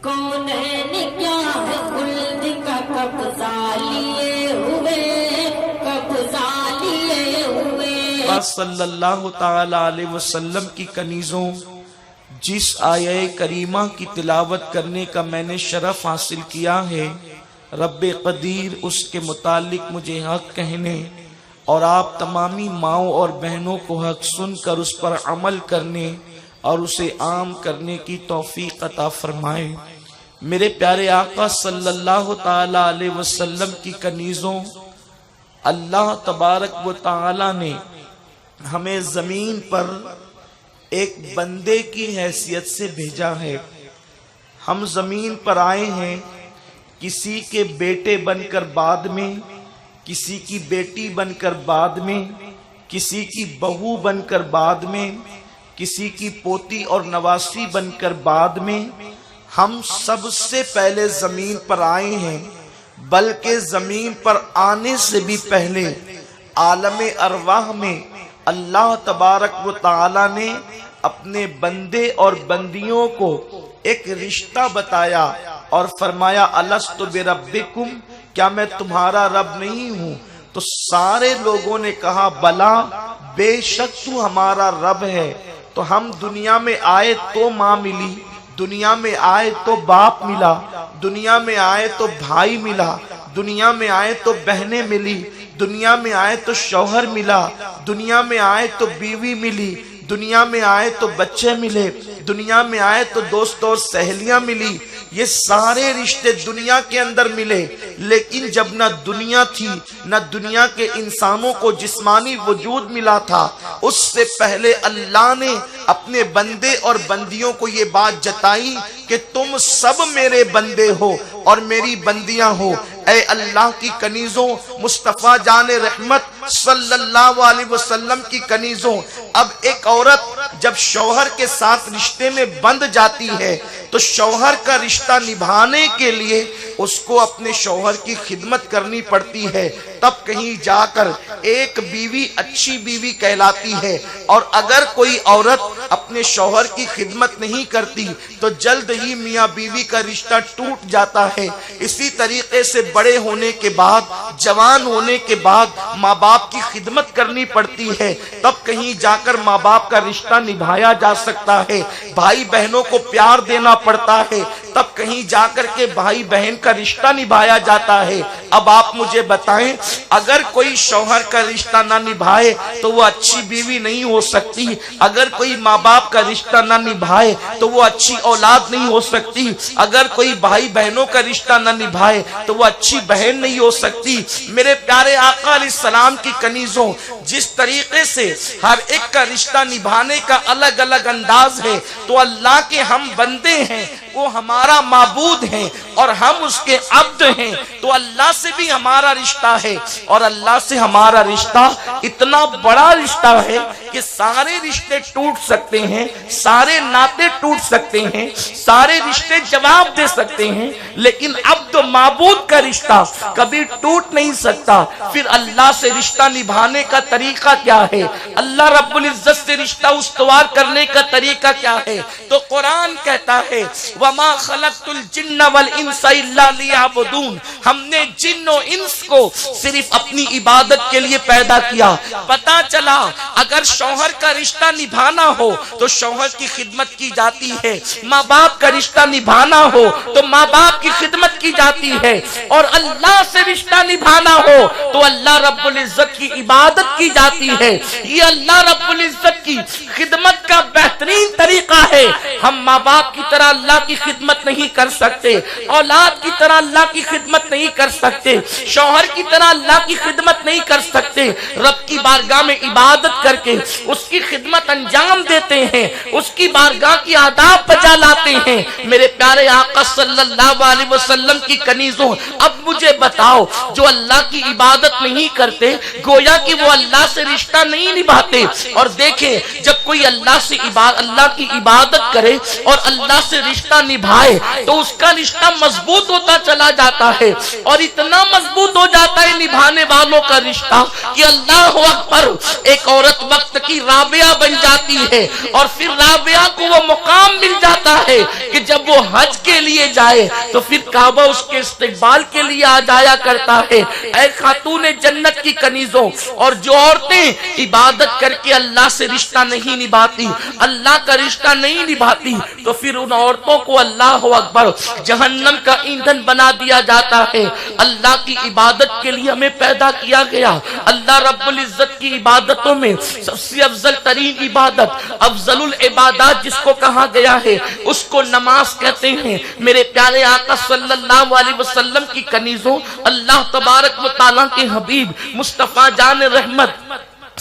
کونین کیا ہے خلد کا قبضہ لیے ہوئے، قبضہ لیے ہوئے۔ صلی اللہ تعالی علیہ وسلم کی کنیزوں، جس آیہ کریمہ کی تلاوت کرنے کا میں نے شرف حاصل کیا ہے، رب قدیر اس کے متعلق مجھے حق کہنے اور آپ تمامی ماؤں اور بہنوں کو حق سن کر اس پر عمل کرنے اور اسے عام کرنے کی توفیق عطا فرمائے۔ میرے پیارے آقا صلی اللہ تعالی علیہ وسلم کی کنیزوں، اللہ تبارک و تعالی نے ہمیں زمین پر ایک بندے کی حیثیت سے بھیجا ہے۔ ہم زمین پر آئے ہیں کسی کے بیٹے بن کر بعد میں، کسی کی بیٹی بن کر بعد میں، کسی کی بہو بن کر بعد میں، کسی کی پوتی اور نواسی بن کر بعد میں، ہم سب سے پہلے زمین پر آئے ہیں، بلکہ زمین پر آنے سے بھی پہلے عالم ارواح میں اللہ تبارک و تعالی نے اپنے بندے اور بندیوں کو ایک رشتہ بتایا اور فرمایا الست بربکم، کیا میں تمہارا رب نہیں ہوں؟ تو سارے لوگوں نے کہا بلا، بے شک تو ہمارا رب ہے۔ تو ہم دنیا میں آئے تو ماں ملی، دنیا میں آئے تو باپ ملا، دنیا میں آئے تو بھائی ملا، دنیا میں آئے تو بہنیں ملی، دنیا میں آئے تو شوہر ملا، دنیا میں آئے تو بیوی ملی، دنیا میں آئے تو بچے ملے، دنیا میں آئے تو دوست اور سہیلیاں ملی۔ یہ سارے رشتے دنیا کے اندر ملے، لیکن جب نہ دنیا تھی، نہ دنیا کے انسانوں کو جسمانی وجود ملا تھا، اس سے پہلے اللہ نے اپنے بندے اور بندیوں کو یہ بات جتائی کہ تم سب میرے بندے ہو اور میری بندیاں ہو۔ اے اللہ کی کنیزوں، مصطفیٰ جان رحمت صلی اللہ علیہ وسلم کی کنیزوں، اب ایک عورت جب شوہر کے ساتھ رشتے میں بندھ جاتی ہے تو شوہر کا رشتہ نبھانے کے لیے اس کو اپنے شوہر کی خدمت کرنی پڑتی ہے، تب کہیں جا کر ایک بیوی اچھی بیوی کہلاتی ہے۔ اور اگر کوئی عورت اپنے شوہر کی خدمت نہیں کرتی تو جلد ہی میاں بیوی کا رشتہ ٹوٹ جاتا ہے۔ اسی طریقے سے بڑے ہونے کے بعد، جوان ہونے کے بعد ماں باپ کی خدمت کرنی پڑتی ہے، تب کہیں جا کر ماں باپ کا رشتہ نبھایا جا سکتا ہے۔ بھائی بہنوں کو پیار دینا پڑتا ہے، تب کہیں جا کر کے بھائی بہن کا رشتہ نبھایا جاتا ہے۔ اب آپ مجھے بتائیں، اگر کوئی شوہر کا رشتہ نہ نبھائے تو وہ اچھی بیوی نہیں ہو سکتی، اگر کوئی ماں باپ کا رشتہ نہ نبھائے تو وہ اچھی اولاد نہیں ہو سکتی، اگر کوئی بھائی بہنوں کا رشتہ نہ نبھائے تو وہ اچھی بہن نہیں ہو سکتی۔ میرے پیارے آقا علیہ السلام کی کنیزوں، جس طریقے سے ہر ایک کا رشتہ نبھانے کا الگ الگ انداز ہے، تو اللہ کے ہم بندے ہیں، وہ ہمارا معبود ہیں اور ہم اس کے عبد ہیں، تو اللہ سے بھی ہمارا رشتہ ہے، اور اللہ سے ہمارا رشتہ اتنا بڑا رشتہ ہے کہ سارے رشتے ٹوٹ سکتے ہیں، سارے ناطے ٹوٹ سکتے ہیں، سارے رشتے جواب دے سکتے ہیں، لیکن عبد و معبود کا رشتہ کبھی ٹوٹ نہیں سکتا۔ پھر اللہ سے رشتہ نبھانے کا طریقہ کیا ہے؟ اللہ رب العزت سے رشتہ استوار کرنے کا طریقہ کیا ہے؟ تو قرآن کہتا ہے وَمَا خَلَقْتُ الْجِنَّ وَالْإِنسَ إِلَّا لِيَعْبُدُونَ، ہم نے جن و انس کو صرف اپنی عبادت کے لیے پیدا کیا۔ پتا چلا اگر شوہر کا رشتہ نبھانا ہو تو شوہر کی خدمت کی جاتی ہے، ماں باپ کا رشتہ نبھانا ہو تو ماں باپ کی خدمت کی جاتی ہے، اور اللہ سے رشتہ نبھانا ہو تو اللہ رب العزت کی عبادت کی جاتی ہے۔ یہ اللہ رب العزت کی خدمت کا بہترین طریقہ ہے۔ ہم ماں باپ کی طرح اللہ کی خدمت نہیں کر سکتے، اولاد کی طرح اللہ کی خدمت نہیں کر سکتے، شوہر کی طرح اللہ کی خدمت نہیں کر سکتے۔ رب کی بارگاہ میں عبادت کر کے اس کی خدمت انجام دیتے ہیں، اس کی بارگاہ کی آداب بجا لاتے ہیں۔ میرے پیارے آقا صلی اللہ علیہ وسلم کی کنیزوں، اب مجھے بتاؤ، جو اللہ کی عبادت نہیں کرتے گویا کہ وہ اللہ سے رشتہ نہیں نبھاتے۔ اور دیکھیں، جب کوئی اللہ کی عبادت کرے اور اللہ سے رشتہ نبھائے تو اس کا رشتہ مضبوط ہوتا چلا جاتا ہے، اور اتنا مضبوط ہو جاتا ہے نبھانے والوں کا رشتہ کہ اللہ اکبر، ایک عورت وقت کی رابعہ بن جاتی ہے، اور پھر رابعہ کو وہ مقام مل جاتا ہے کہ جب وہ حج کے لیے جائے تو پھر کعبہ اس کے استقبال کے لیے آ جایا کرتا ہے۔ اے خاتون جنت کی کنیزوں، اور جو عورتیں عبادت کر کے اللہ سے رشتہ نہیں نبھاتی، اللہ کا رشتہ نہیں نبھاتی، تو پھر ان عورتوں کو اللہ اکبر جہنم کا ایندھن بنا دیا جاتا ہے۔ اللہ کی عبادت کے لیے ہمیں پیدا کیا گیا۔ اللہ رب العزت کی عبادتوں میں سب سے افضل ترین عبادت، افضل العبادات جس کو کہا گیا ہے، اس کو نماز کہتے ہیں۔ میرے پیارے آقا صلی اللہ علیہ وسلم کی کنیزوں، اللہ تبارک و تعالیٰ کے حبیب مصطفیٰ جان رحمت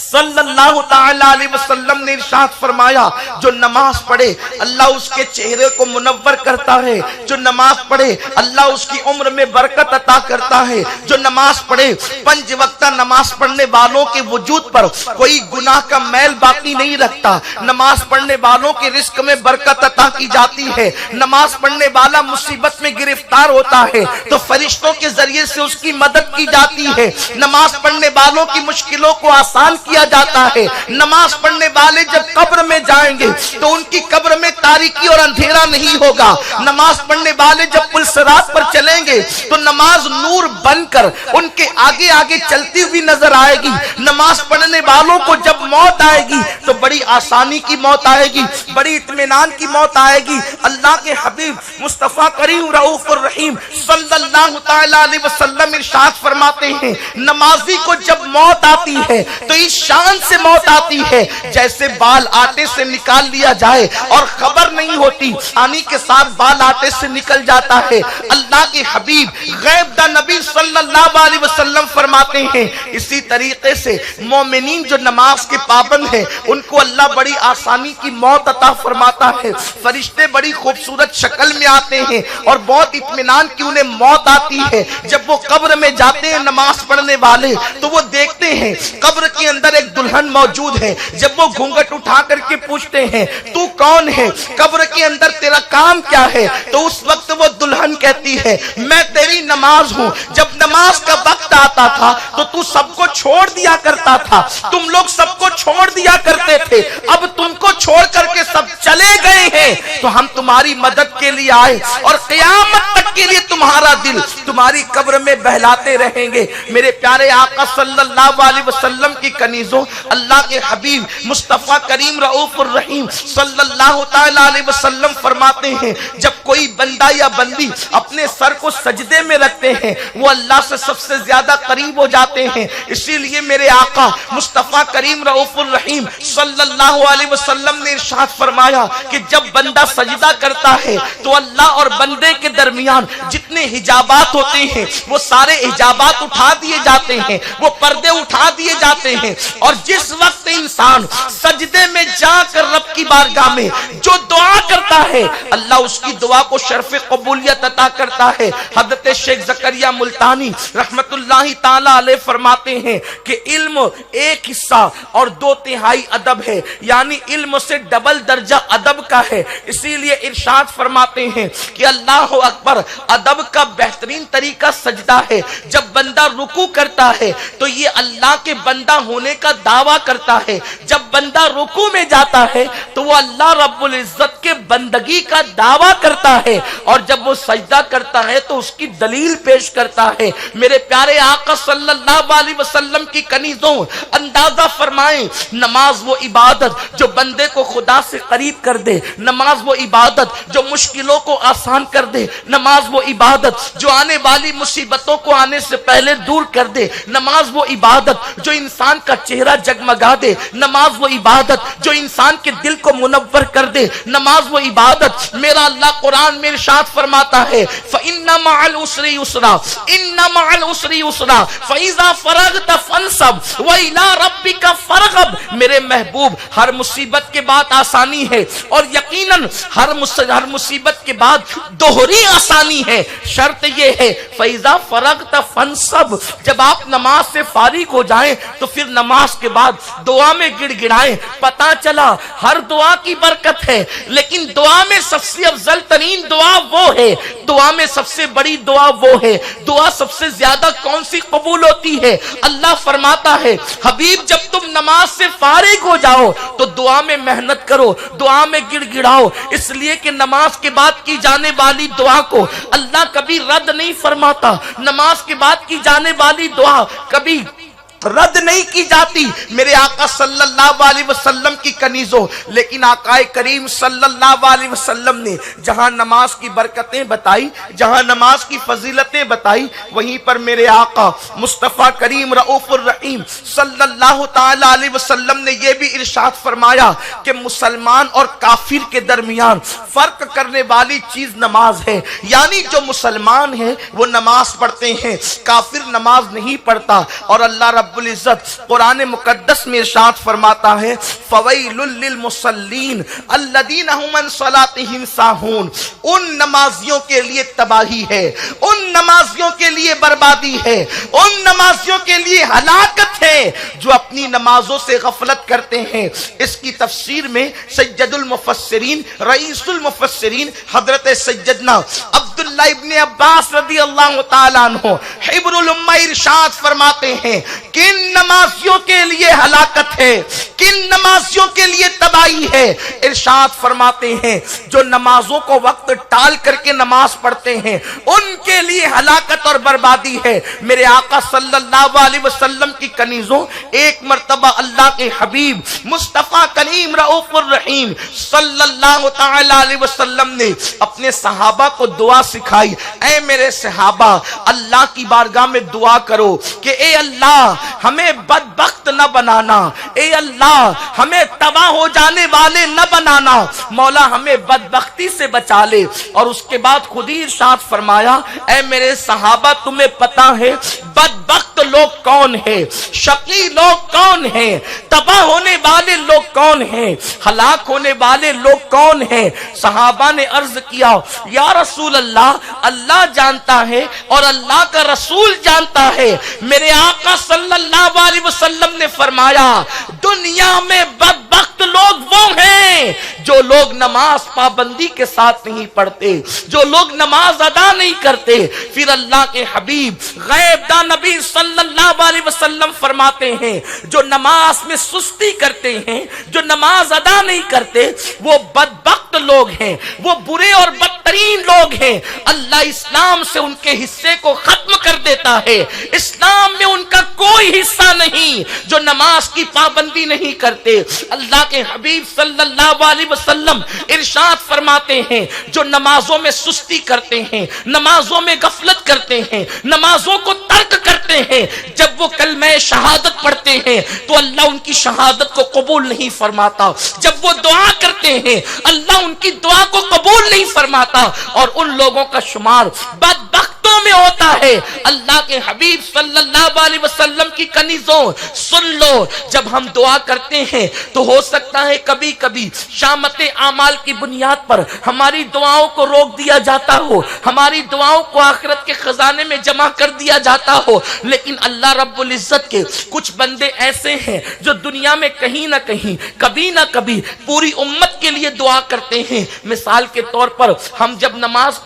صلی اللہ تعالی علیہ وسلم نے ارشاد فرمایا، جو نماز پڑھے اللہ اس کے چہرے کو منور کرتا ہے، جو نماز پڑھے اللہ اس کی عمر میں برکت عطا کرتا ہے، جو نماز پڑھے 5 وقتہ نماز پڑھنے والوں کے وجود پر کوئی گناہ کا میل باقی نہیں رکھتا، نماز پڑھنے والوں کے رزق میں برکت عطا کی جاتی ہے، نماز پڑھنے والا مصیبت میں گرفتار ہوتا ہے تو فرشتوں کے ذریعے سے اس کی مدد کی جاتی ہے، نماز پڑھنے والوں کی مشکلوں کو آسان کیا جاتا ہے، نماز پڑھنے والے جب قبر میں جائیں گے تو ان کی قبر میں تاریکی اور اندھیرا نہیں ہوگا، نماز پڑھنے والے جب پل صراط پر چلیں گے تو نماز نور بن کر ان کے آگے آگے چلتی ہوئی نظر آئے گی، نماز پڑھنے والوں کو جب موت آئے گی تو بڑی آسانی کی موت آئے گی، بڑی اطمینان کی موت آئے گی۔ اللہ کے حبیب مصطفیٰ کریم رؤوف الرحیم صلی اللہ تعالی علیہ وسلم ارشاد فرماتے ہیں، نمازی کو جب موت آتی ہے تو اس شان سے موت آتی ہے جیسے بال آٹے سے نکال لیا جائے اور خبر نہیں ہوتی، آنی کے ساتھ بال آٹے سے نکل جاتا ہے۔ اللہ کے حبیب غیب دا نبی صلی اللہ علیہ وسلم فرماتے ہیں، اسی طریقے سے مومنین جو نماز کے پابند ہیں ان کو اللہ بڑی آسانی کی موت عطا فرماتا ہے، فرشتے بڑی خوبصورت شکل میں آتے ہیں اور بہت اطمینان کی انہیں موت آتی ہے۔ جب وہ قبر میں جاتے ہیں نماز پڑھنے والے تو وہ دیکھتے ہیں قبر کے اندر ایک دلہن موجود ہے، جب وہ گھونگٹ اٹھا کر کے پوچھتے ہیں تو کون ہے، قبر کے اندر تیرا کام کیا ہے، تو اس وقت وہ دلہن کہتی ہے میں تیری نماز ہوں، جب نماز کا وقت آتا تھا تو سب کو چھوڑ دیا کرتا تھا، تم لوگ سب کو چھوڑ دیا کرتے تھے، اب تم کو چھوڑ کر کے سب چلے گئے ہیں تو ہم تمہاری مدد کے لیے آئے اور قیامت تک کے لیے تمہارا دل تمہاری قبر میں بہلاتے رہیں گے۔ میرے پیارے آقا صلی اللہ علیہ وسلم کی کنیزوں، اللہ کے حبیب مصطفیٰ کریم رؤوف الرحیم صلی اللہ تعالی علیہ وسلم فرماتے ہیں، جب کوئی بندہ یا بندی اپنے سر کو سجدے میں رکھتے ہیں وہ اللہ سے سب سے زیادہ قریب ہو جاتے ہیں، اسی لیے میرے آقا مصطفیٰ کریم رؤوف الرحیم صلی اللہ علیہ وسلم نے ارشاد فرمایا کہ جب بندہ سجدہ کرتا ہے تو اللہ اور بندے کے درمیان جتنے حجابات ہوتے ہیں وہ سارے حجابات اٹھا دیے جاتے ہیں، وہ پردے اٹھا دیے جاتے ہیں، اور جس وقت انسان سجدے میں جا کر رب کی بارگاہ میں جو دعا کرتا ہے اللہ اس کی دعا کو شرف قبولیت عطا کرتا ہے۔ حضرت شیخ زکریا ملتانی رحمت اللہ تعالی علیہ فرماتے ہیں کہ علم ایک حصہ اور 2/3 ادب ہے، یعنی علم سے ڈبل درجہ ادب کا ہے، اسی لیے ارشاد فرماتے ہیں کہ اللہ اکبر، ادب کا بہترین طریقہ سجدہ ہے۔ جب بندہ رکوع کرتا ہے تو یہ اللہ کے بندہ ہونے کا دعویٰ کرتا ہے، جب بندہ رکوع میں جاتا ہے تو وہ اللہ رب العزت کے بندگی کا دعویٰ کرتا ہے، اور جب وہ سجدہ کرتا ہے تو اس کی دلیل پیش کرتا ہے۔ میرے پیارے آقا صلی اللہ علیہ وسلم کی کنیزوں، اندازہ فرمائیں، نماز وہ عبادت جو بندے کو خدا سے قریب کر دے، نماز وہ عبادت جو مشکلوں کو آسان کر دے، نماز وہ عبادت جو آنے والی مصیبتوں کو آنے سے پہلے دور کر دے، نماز وہ عبادت جو انسان کا چہرہ جگمگا دے، نماز وہ عبادت جو انسان کے دل کو منور کر دے، نماز وہ عبادت میرا اللہ قرآن میں ارشاد فرماتا ہے فَإِنَّ مَعَ الْعُسْرِ يُسْرًا إِنَّ مَعَ الْعُسْرِ يُسْرًا فَإِذَا فَرَغْتَ فَانْصَبْ وَإِلَىٰ رَبِّكَ فَارْغَب۔ میرے محبوب، ہر مصیبت کے بعد آسانی ہے، اور یقیناً ہر مصیبت کے بعد دوہری آسانی آسانی ہے، شرط یہ ہے فَإِذَا فَرَغْتَ فَانْصَبْ، جب آپ نماز سے فارغ ہو جائیں تو پھر نماز کے بعد دعا میں گڑ گڑائیں۔ پتا چلا ہر دعا کی برکت ہے، لیکن دعا میں سب سے افضل ترین دعا وہ ہے، دعا میں سب سے بڑی دعا وہ ہے، دعا سب سے زیادہ کون سی قبول ہوتی ہے؟ اللہ فرماتا ہے حبیب جب تم نماز سے فارغ ہو جاؤ تو دعا میں محنت کرو، دعا میں گڑ گڑاؤ، اس لیے کہ نماز کے بعد کی جانے والی دعا کو اللہ کبھی رد نہیں فرماتا، نماز کے بعد کی جانے والی دعا کبھی رد نہیں کی جاتی۔ میرے آقا صلی اللہ علیہ وسلم کی کنیزوں، لیکن آقا کریم صلی اللہ علیہ وسلم نے جہاں نماز کی برکتیں بتائی، جہاں نماز کی فضیلتیں بتائی، وہیں پر میرے آقا مصطفیٰ کریم رؤوف الرحیم صلی اللہ تعالی علیہ وسلم نے یہ بھی ارشاد فرمایا کہ مسلمان اور کافر کے درمیان فرق کرنے والی چیز نماز ہے، یعنی جو مسلمان ہیں وہ نماز پڑھتے ہیں، کافر نماز نہیں پڑھتا۔ اور اللہ رب العزت قرآن مقدس میں ارشاد فرماتا ہے فَوَيْلٌ لِّلْمُصَلِّينَ الَّذِينَ هُمْ عَنْ صَلَاتِهِمْ سَاهُونَ، ان نمازیوں کے لیے تباہی ہے، ان نمازیوں کے لیے بربادی ہے، ان نمازیوں کے لیے ہلاکت ہے جو اپنی نمازوں سے غفلت کرتے ہیں۔ اس کی تفسیر میں سید المفسرین رئیس المفسرین حضرت سیدنا عبداللہ ابن عباس رضی اللہ تعالیٰ عنہ حبر الامہ ارشاد فرماتے ہیں کن نمازیوں کے لیے ہلاکت ہے، کن نمازیوں کے لیے تباہی ہے؟ ارشاد فرماتے ہیں جو نمازوں کو وقت ٹال کر کے نماز پڑھتے ہیں ان کے لیے ہلاکت اور بربادی ہے۔ میرے آقا صلی اللہ علیہ وسلم کی کنیزوں، ایک مرتبہ اللہ کے حبیب مصطفیٰ کریم رؤوف الرحیم صلی اللہ تعالی علیہ وسلم نے اپنے صحابہ کو دعا سکھائی، اے میرے صحابہ اللہ کی بارگاہ میں دعا کرو کہ اے اللہ ہمیں بدبخت نہ بنانا، اے اللہ ہمیں تباہ ہو جانے والے نہ بنانا، مولا ہمیں بدبختی سے بچا لے۔ اور اس کے بعد خود ہی ارشاد فرمایا اے میرے صحابہ تمہیں پتا ہے بدبخت لوگ کون ہیں، شقی لوگ کون ہیں، تباہ ہونے والے لوگ کون ہیں، ہلاک ہونے والے لوگ کون ہیں؟ صحابہ نے عرض کیا یا رسول اللہ اللہ جانتا ہے اور اللہ کا رسول جانتا ہے۔ میرے آقا صلی اللہ علیہ وسلم نے فرمایا دنیا میں بدبخت لوگ وہ ہیں جو لوگ نماز پابندی کے ساتھ نہیں پڑھتے، جو لوگ نماز ادا نہیں کرتے۔ پھر اللہ کے حبیب غیب دان نبی صلی اللہ علیہ وسلم فرماتے ہیں جو نماز میں سستی کرتے ہیں، جو نماز ادا نہیں کرتے، وہ بدبخت لوگ ہیں، وہ برے اور بدترین لوگ ہیں۔ اللہ اسلام سے ان کے حصے کو ختم کر دیتا ہے، اسلام میں ان کا کوئی حصہ نہیں جو نماز کی پابندی نہیں کرتے۔ اللہ کے حبیب صلی اللہ علیہ وسلم ارشاد فرماتے ہیں جو نمازوں میں سستی کرتے ہیں، نمازوں میں غفلت کرتے ہیں، نمازوں کو ترک کرتے ہیں، جب وہ کلمہ شہادت پڑھتے ہیں تو اللہ ان کی شہادت کو قبول نہیں فرماتا، جب وہ دعا کرتے ہیں اللہ ان کی دعا کو قبول نہیں فرماتا، اور ان لوگوں کا شمار بدبختوں میں ہوتا ہے۔ اللہ کے حبیب صلی اللہ علیہ وسلم کی کنیزوں سن لو، جب ہم دعا کرتے ہیں تو ہو سکتا ہے کبھی کبھی شامت اعمال کی بنیاد پر ہماری دعاؤں کو روک دیا جاتا ہو، ہماری دعاؤں کو آخرت کے خزانے میں جمع کر دیا جاتا ہو، لیکن اللہ رب العزت کے کچھ بندے ایسے ہیں جو دنیا میں کہیں نہ کہیں کبھی نہ کبھی پوری امت کے لیے دعا کرتے ہیں۔ مثال کے طور پر ہم جب نماز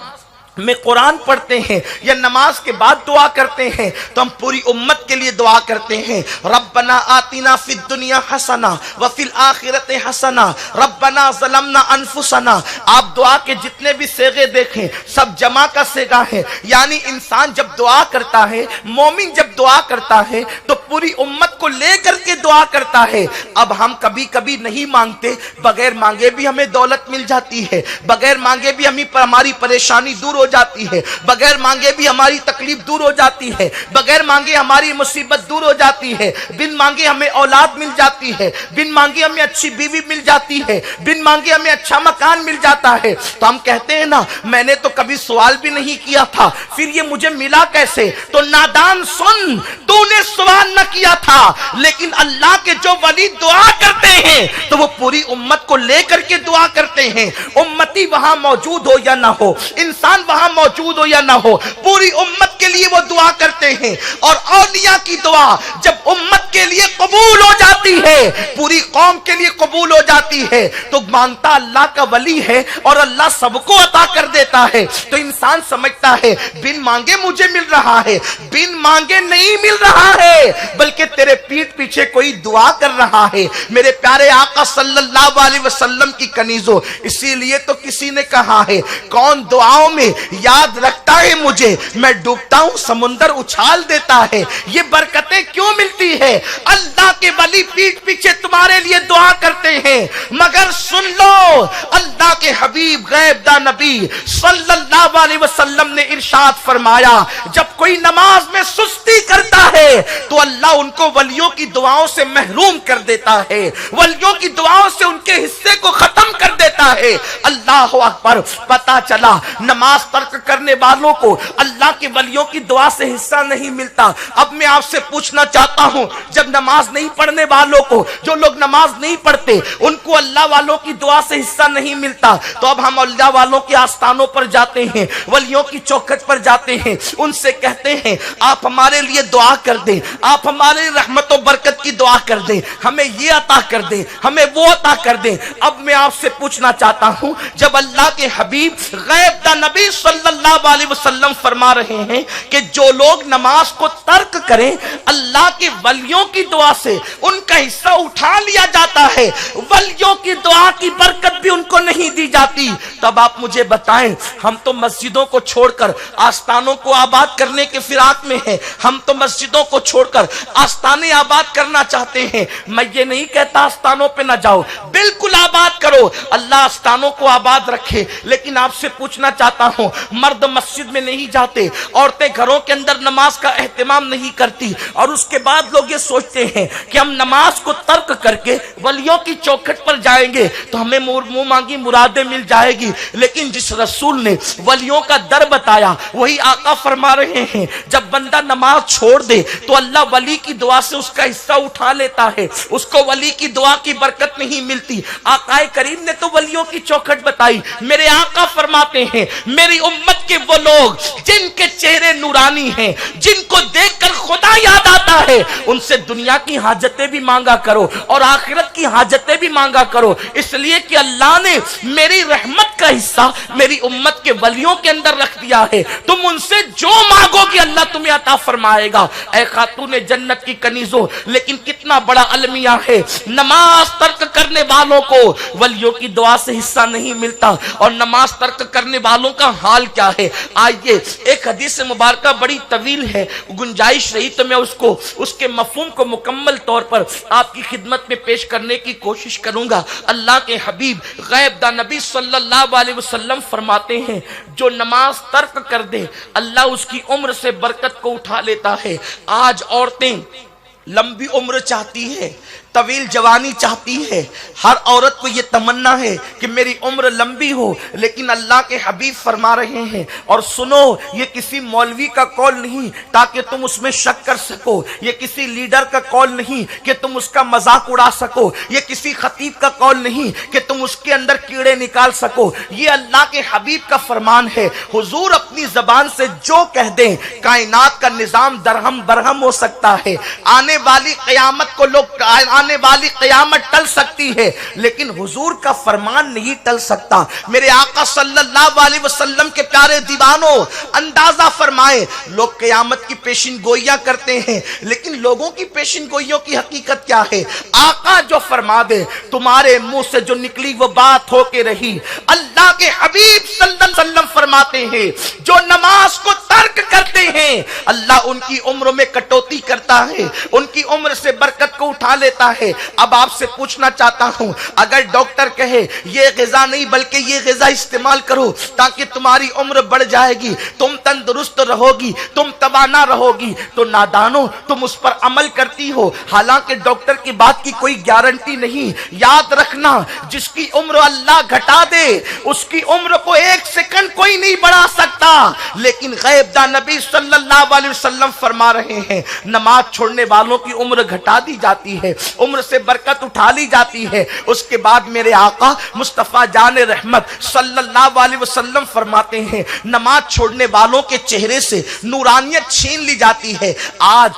میں قرآن پڑھتے ہیں یا نماز کے بعد دعا کرتے ہیں تو ہم پوری امت کے لیے دعا کرتے ہیں ربنا آتنا فی الدنیا حسنہ وفی الآخرۃ حسنہ ربنا ظلمنا انفسنا۔ آپ دعا کے جتنے بھی صیغے دیکھیں سب جمع کا صیغہ ہے، یعنی انسان جب دعا کرتا ہے، مومن جب دعا کرتا ہے تو پوری امت کو لے کر کے دعا کرتا ہے۔ اب ہم کبھی کبھی نہیں مانگتے، بغیر مانگے بھی ہمیں دولت مل جاتی ہے، بغیر مانگے بھی ہماری پریشانی دور ہو جاتی ہے، بغیر مانگے بھی ہماری تکلیف دور ہو جاتی ہے، بغیر مانگے ہماری مصیبت دور ہو جاتی ہے، بن مانگے ہمیں اولاد مل جاتی ہے، بن مانگے ہمیں اچھی بیوی مل جاتی ہے، بن مانگے ہمیں اچھا مکان مل جاتا ہے۔ تو ہم کہتے ہیں نا میں نے تو کبھی سوال بھی نہیں کیا تھا، پھر یہ مجھے ملا کیسے؟ تو نادان سن، تو نے سوال نہ کیا تھا، لیکن اللہ کے جو ولی دعا کرتے ہیں تو وہ پوری امت کو لے کر کے دعا کرتے ہیں. امتی وہاں موجود ہو یا نہ ہو, انسان وہاں موجود ہو یا نہ ہو, پوری امت کے لیے وہ دعا کرتے ہیں. اور اولیاء کی دعا جب امت کے لیے قبول ہو جاتی ہے, پوری قوم کے لیے قبول ہو جاتی ہے, تو مانتا اللہ کا ولی ہے اور اللہ سب کو عطا کر دیتا ہے. تو انسان سمجھتا ہے بن مانگے مجھے مل رہا ہے, بن مانگے نہیں مل رہا ہے, بلکہ تیرے پیٹھ پیچھے کوئی دعا کر رہا ہے. میرے پیارے آقا صلی اللہ علیہ وسلم کی کنیزوں, اسی لیے تو کسی نے کہا ہے کون دعاؤں میں یاد رکھتا ہے مجھے, میں ڈوبتا ہوں سمندر اچھال دیتا ہے. یہ برکتیں کیوں ملتی ہے؟ اللہ کے ولی پیٹھ پیچھے تمہارے لیے دعا کرتے ہیں. مگر سن لو, اللہ کے حبیب غیب دا نبی صلی اللہ علیہ وسلم نے ارشاد فرمایا جب کوئی نماز میں سستی کرتا ہے تو اللہ ان کو ولیوں کی دعاؤں سے محروم کر دیتا ہے, ولیوں کی دعاؤں سے ان کے حصے کو ختم کر دیتا ہے. اللہ اکبر. پتا چلا نماز ترک کرنے والوں کو اللہ کے ولیوں کی دعا سے حصہ نہیں ملتا. اب میں آپ سے پوچھنا چاہتا ہوں, جب نماز نہیں پڑھنے والوں کو, جو لوگ نماز نہیں پڑھتے ان کو اللہ والوں کی دعا سے حصہ نہیں ملتا, تو اب ہم اللہ والوں کے آستانوں پر جاتے ہیں, ولیوں کی چوکھٹ پر جاتے ہیں, ان سے کہتے ہیں آپ ہمارے لیے دعا کر دیں, آپ ہمارے رحمت و برکت کی دعا کر دیں, ہمیں یہ عطا کر دیں, ہمیں وہ عطا کر دیں. اب میں آپ سے پوچھنا چاہتا ہوں, جب اللہ کے حبیب غیب دا نبی صلی اللہ علیہ وسلم فرما رہے ہیں کہ جو لوگ نماز کو ترک کریں اللہ کے ولیوں کی دعا سے ان کا حصہ اٹھا لیا جاتا ہے, ولیوں کی دعا کی برکت بھی ان کو نہیں دی جاتی, تب آپ مجھے بتائیں ہم تو مسجدوں کو چھوڑ کر آستانوں کو آباد کرنے کے فراق میں ہیں, ہم تو مسجدوں کو چھوڑ کر آستانے آباد کرنا چاہتے ہیں. میں یہ نہیں کہتا آستانوں پہ نہ جاؤ, بالکل آباد کرو, اللہ آستانوں کو آباد رکھے, لیکن آپ سے پوچھنا چاہتا ہوں مرد مسجد میں نہیں جاتے, عورتیں گھروں کے اندر نماز کا اہتمام نہیں کرتی, اور اس کے بعد لوگ یہ سوچتے ہیں کہ ہم نماز کو ترک کر کے ولیوں کی چوکھٹ پر جائیں گے تو ہمیں منہ مانگی مرادیں مل جائے گی. لیکن جس رسول نے ولیوں کا در بتایا وہی آقا فرما رہے ہیں جب بندہ نماز چھوڑ دے تو اللہ ولی کی دعا سے اس کا حصہ اٹھا لیتا ہے, اس کو ولی کی دعا کی برکت نہیں ملتی. آقا کریم نے تو ولیوں کی چوکھٹ بتائی. میرے آقا فرماتے ہیں میری امت کے وہ لوگ جن کے چہرے نورانی ہیں, جن کو دیکھ کر خدا یاد آتا ہے, ان سے دنیا کی حاجتیں بھی مانگا کرو اور آخرت کی حاجتیں بھی مانگا کرو, اس لیے کہ اللہ نے میری رحمت کا حصہ میری امت کے ولیوں کے اندر رکھ دیا ہے. تم ان سے جو مانگو گے اللہ تمہیں عطا فرمائے گا. اے خاتون جنت کی کنیزوں, لیکن کتنا بڑا المیہ ہے, نماز ترک کرنے والوں کو ولیوں کی دعا سے حصہ نہیں ملتا, اور نماز ترک کرنے والوں کا حال کیا ہے. آئیے ایک حدیث مبارکہ بڑی طویل ہے, گنجائش رہی تو میں اس کے مفہوم کو مکمل طور پر آپ کی خدمت میں پیش کرنے کی کوشش کروں گا. اللہ کے حبیب غیب دا نبی صلی اللہ علیہ وسلم فرماتے ہیں جو نماز ترک کر دے اللہ اس کی عمر سے برکت کو اٹھا لیتا ہے. آج عورتیں لمبی عمر چاہتی ہے, طویل جوانی چاہتی ہے, ہر عورت کو یہ تمنا ہے کہ میری عمر لمبی ہو, لیکن اللہ کے حبیب فرما رہے ہیں, اور سنو یہ کسی مولوی کا قول نہیں تاکہ تم اس میں شک کر سکو, یہ کسی لیڈر کا قول نہیں کہ تم اس کا مذاق اڑا سکو, یہ کسی خطیب کا قول نہیں کہ تم اس کے اندر کیڑے نکال سکو, یہ اللہ کے حبیب کا فرمان ہے. حضور اپنی زبان سے جو کہہ دیں کائنات کا نظام درہم برہم ہو سکتا ہے, آنے والی قیامت کو لوگ آنے والی قیامت ٹل سکتی ہے, لیکن حضور کا فرمان نہیں ٹل سکتا. میرے آقا صلی اللہ علیہ وسلم کے پیارے دیوانوں اندازہ فرمائے, لوگ قیامت کی پیشن گوئیاں کرتے ہیں, لیکن لوگوں کی پیشن گوئیوں کی حقیقت کیا ہے؟ آقا جو فرما دے تمہارے منہ سے جو نکلی وہ بات ہو کے رہی. اللہ کے حبیب صلی اللہ علیہ وسلم فرماتے ہیں جو نماز کو ترک کرتے ہیں اللہ ان کی عمر میں کٹوتی کرتا ہے, ان کی عمر سے برکت کو اٹھا لیتا ہے. اب آپ سے پوچھنا چاہتا ہوں اگر ڈاکٹر کہے یہ غذا نہیں بلکہ یہ غذا استعمال کرو تاکہ تمہاری عمر بڑھ جائے گی, تم تندرست رہو گی, تم توانا رہو گی, تو نادانو تم اس پر عمل کرتی ہو, حالانکہ ڈاکٹر کی بات کی کوئی گارنٹی نہیں. یاد رکھنا جس کی عمر اللہ گھٹا دے اس کی عمر کو ایک سیکنڈ کوئی نہیں بڑھا سکتا. جاتا، لیکن غیب دان نبی صلی اللہ علیہ وسلم فرما رہے ہیں نماز چھوڑنے والوں کی عمر گھٹا دی جاتی ہے، عمر سے برکت اٹھا لی جاتی ہے۔ اس کے بعد میرے آقا مصطفیٰ جان رحمت صلی اللہ علیہ وسلم فرماتے ہیں نماز چھوڑنے والوں کے چہرے سے نورانیت چھین لی جاتی ہے۔ آج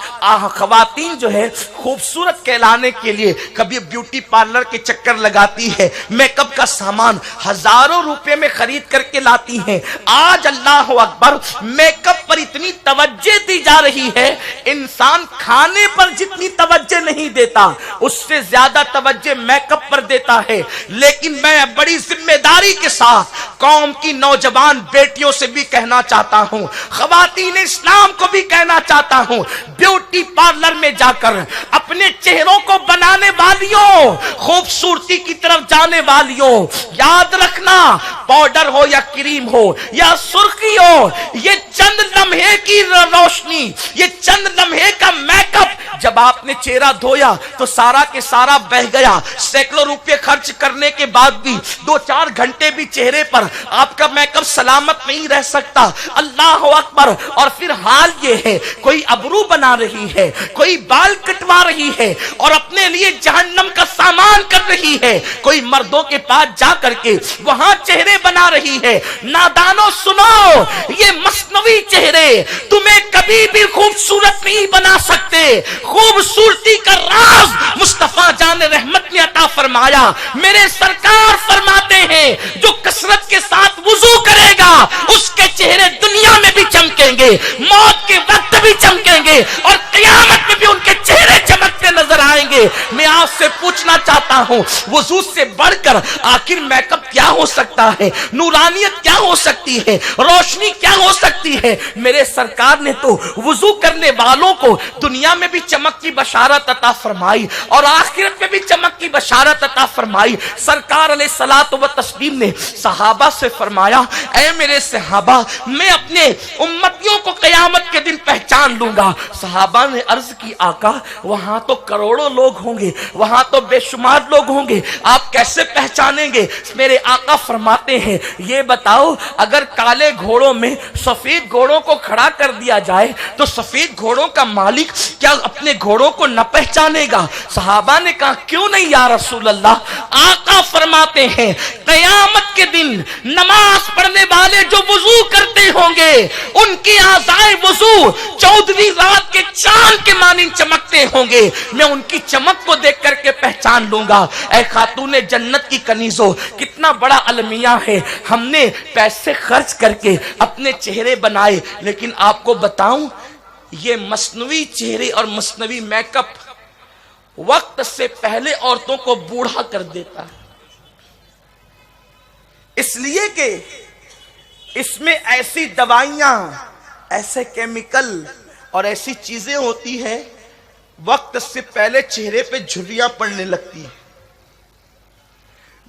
خواتین جو ہے خوبصورت کہلانے کے لیے کبھی بیوٹی پارلر کے چکر لگاتی ہے، میک اپ کا سامان ہزاروں روپے میں خرید کر کے لاتی ہیں۔ آج اللہ اکبر میک اپ پر اتنی توجہ دی جا رہی ہے، انسان کھانے پر جتنی توجہ نہیں دیتا اس سے زیادہ توجہ میک اپ پر دیتا ہے۔ لیکن میں بڑی ذمہ داری کے ساتھ قوم کی نوجوان بیٹیوں سے بھی کہنا چاہتا ہوں، خواتین اسلام کو بھی کہنا چاہتا ہوں، بیوٹی پارلر میں جا کر اپنے چہروں کو بنانے والیوں، خوبصورتی کی طرف جانے والیوں، یاد رکھنا پاؤڈر ہو یا کریم ہو یا سرخی ہو، یہ چند لمحے کی روشنی، یہ چند لمحے کا میک اپ، جب آپ نے چہرہ دھویا تو سارا کے سارا بہ گیا۔ سینکڑوں روپے خرچ کرنے کے بعد بھی 2-4 گھنٹے بھی چہرے پر آپ کا میک اپ سلامت نہیں رہ سکتا۔ اللہ اکبر۔ اور پھر حال یہ ہے کوئی ابرو بنا رہی ہے، کوئی بال کٹوا رہی ہے اور اپنے لیے جہنم کا سامان کر رہی ہے، کوئی مردوں کے پاس جا کر کے وہاں چہرے بنا رہی ہے۔ نادانوں سنو، یہ مصنوعی چہرے تمہیں کبھی بھی خوبصورت نہیں بنا سکتے۔ خوبصورتی کا راز مصطفیٰ جان رحمت نے عطا فرمایا۔ میرے سرکار فرماتے ہیں جو کثرت کے ساتھ وضو کرے گا اس کے چہرے دنیا میں بھی چمکیں گے، موت کے وقت بھی چمکیں گے اور قیامت میں بھی ان کے چہرے چمکتے نظر آئیں گے۔ میں آپ سے پوچھنا چاہتا ہوں وضو سے بڑھ کر آخر میک اپ کیا ہو سکتا ہے؟ نورانیت کیا ہو سکتی ہے؟ روشنی کیا ہو سکتی ہے؟ میرے سرکار نے تو وضو کرنے والوں کو دنیا میں بھی چمک کی بشارت عطا فرمائی اور آخرت میں بھی چمک کی بشارت عطا فرمائی۔ سرکار علیہ الصلوۃ والتسلیم نے صحابہ سے فرمایا اے میرے صحابہ میں اپنے امتیوں کو قیامت کے دن پہچان لوں گا۔ صحابہ نے عرض کی آقا وہاں تو کروڑوں لوگ ہوں گے، وہاں تو بے شمار لوگ ہوں گے، آپ کیسے پہچانیں گے؟ میرے آقا فرماتے ہیں یہ بتاؤ اگر کالے گھوڑوں میں سفید گھوڑوں کو کھڑا کر دیا جائے تو سفید گھوڑوں کا مالک کیا اپنے گھوڑوں کو نہ پہچانے گا؟ صحابہ نے کہا کیوں نہیں یا رسول اللہ؟ آقا فرماتے ہیں قیامت کے دن نماز پڑھنے والے جو وضو کرتے ہوں گے ان کی اعضائے وضو 14ویں رات کے چاند کے مانند چمکتے ہوں گے، میں ان کی چمک کو دیکھ کر کے پہچان لوں گا۔ اے خاتون جنت کی کنیزوں، کتنا بڑا المیہ ہے، ہم نے پیسے خرچ کر کے اپنے چہرے بنائے، لیکن آپ کو بتاؤں یہ مصنوعی چہرے اور مصنوعی میک اپ وقت سے پہلے عورتوں کو بوڑھا کر دیتا ہے، اس لیے کہ اس میں ایسی دوائیاں، ایسے کیمیکل اور ایسی چیزیں ہوتی ہیں وقت سے پہلے چہرے پہ جھریاں پڑنے لگتی ہیں،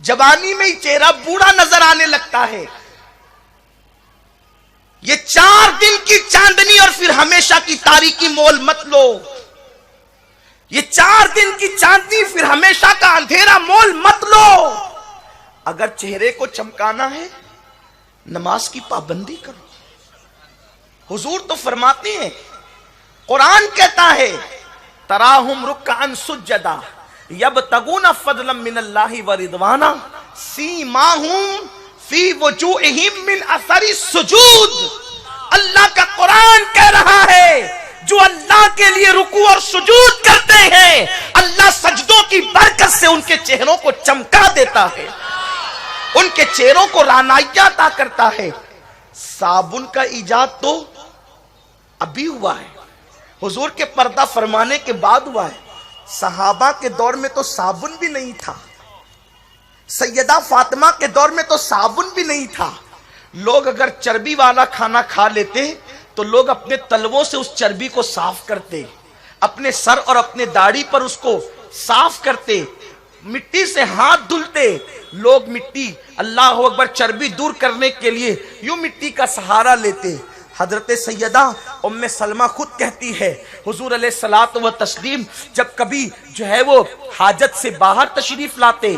جوانی میں ہی چہرہ بوڑھا نظر آنے لگتا ہے۔ یہ 4 دن کی چاندنی اور پھر ہمیشہ کی تاریکی مول مت لو، یہ 4 دن کی چاندنی پھر ہمیشہ کا اندھیرا مول مت لو۔ اگر چہرے کو چمکانا ہے نماز کی پابندی کرو۔ حضور تو فرماتے ہیں، قرآن کہتا ہے تراہم رکعا سجدا یبتغون فضلا من اللہ ورضوانا سیماہم فی وجوہہم من اثر السجود۔ اللہ کا قرآن کہہ رہا ہے جو اللہ کے لیے رکوع اور سجود کرتے ہیں اللہ سجدوں کی برکت سے ان کے چہروں کو چمکا دیتا ہے، ان کے چہروں کو رانائی عطا کرتا ہے۔ صابن کا ایجاد تو ابھی ہوا ہے، حضور کے پردہ فرمانے کے بعد ہوا ہے، صحابہ کے دور میں تو صابن بھی نہیں تھا، سیدہ فاطمہ کے دور میں تو صابن بھی نہیں تھا۔ لوگ اگر چربی والا کھانا کھا لیتے تو لوگ اپنے تلووں سے اس چربی کو صاف کرتے، اپنے سر اور اپنے داڑھی پر اس کو صاف کرتے، مٹی سے ہاتھ دھلتے۔ لوگ مٹی، اللہ اکبر، چربی دور کرنے کے لیے یوں مٹی کا سہارا لیتے۔ حضرت سیدہ ام سلمہ خود کہتی ہے حضور علیہ الصلوۃ والتسلیم جب کبھی جو ہے وہ حاجت سے باہر تشریف لاتے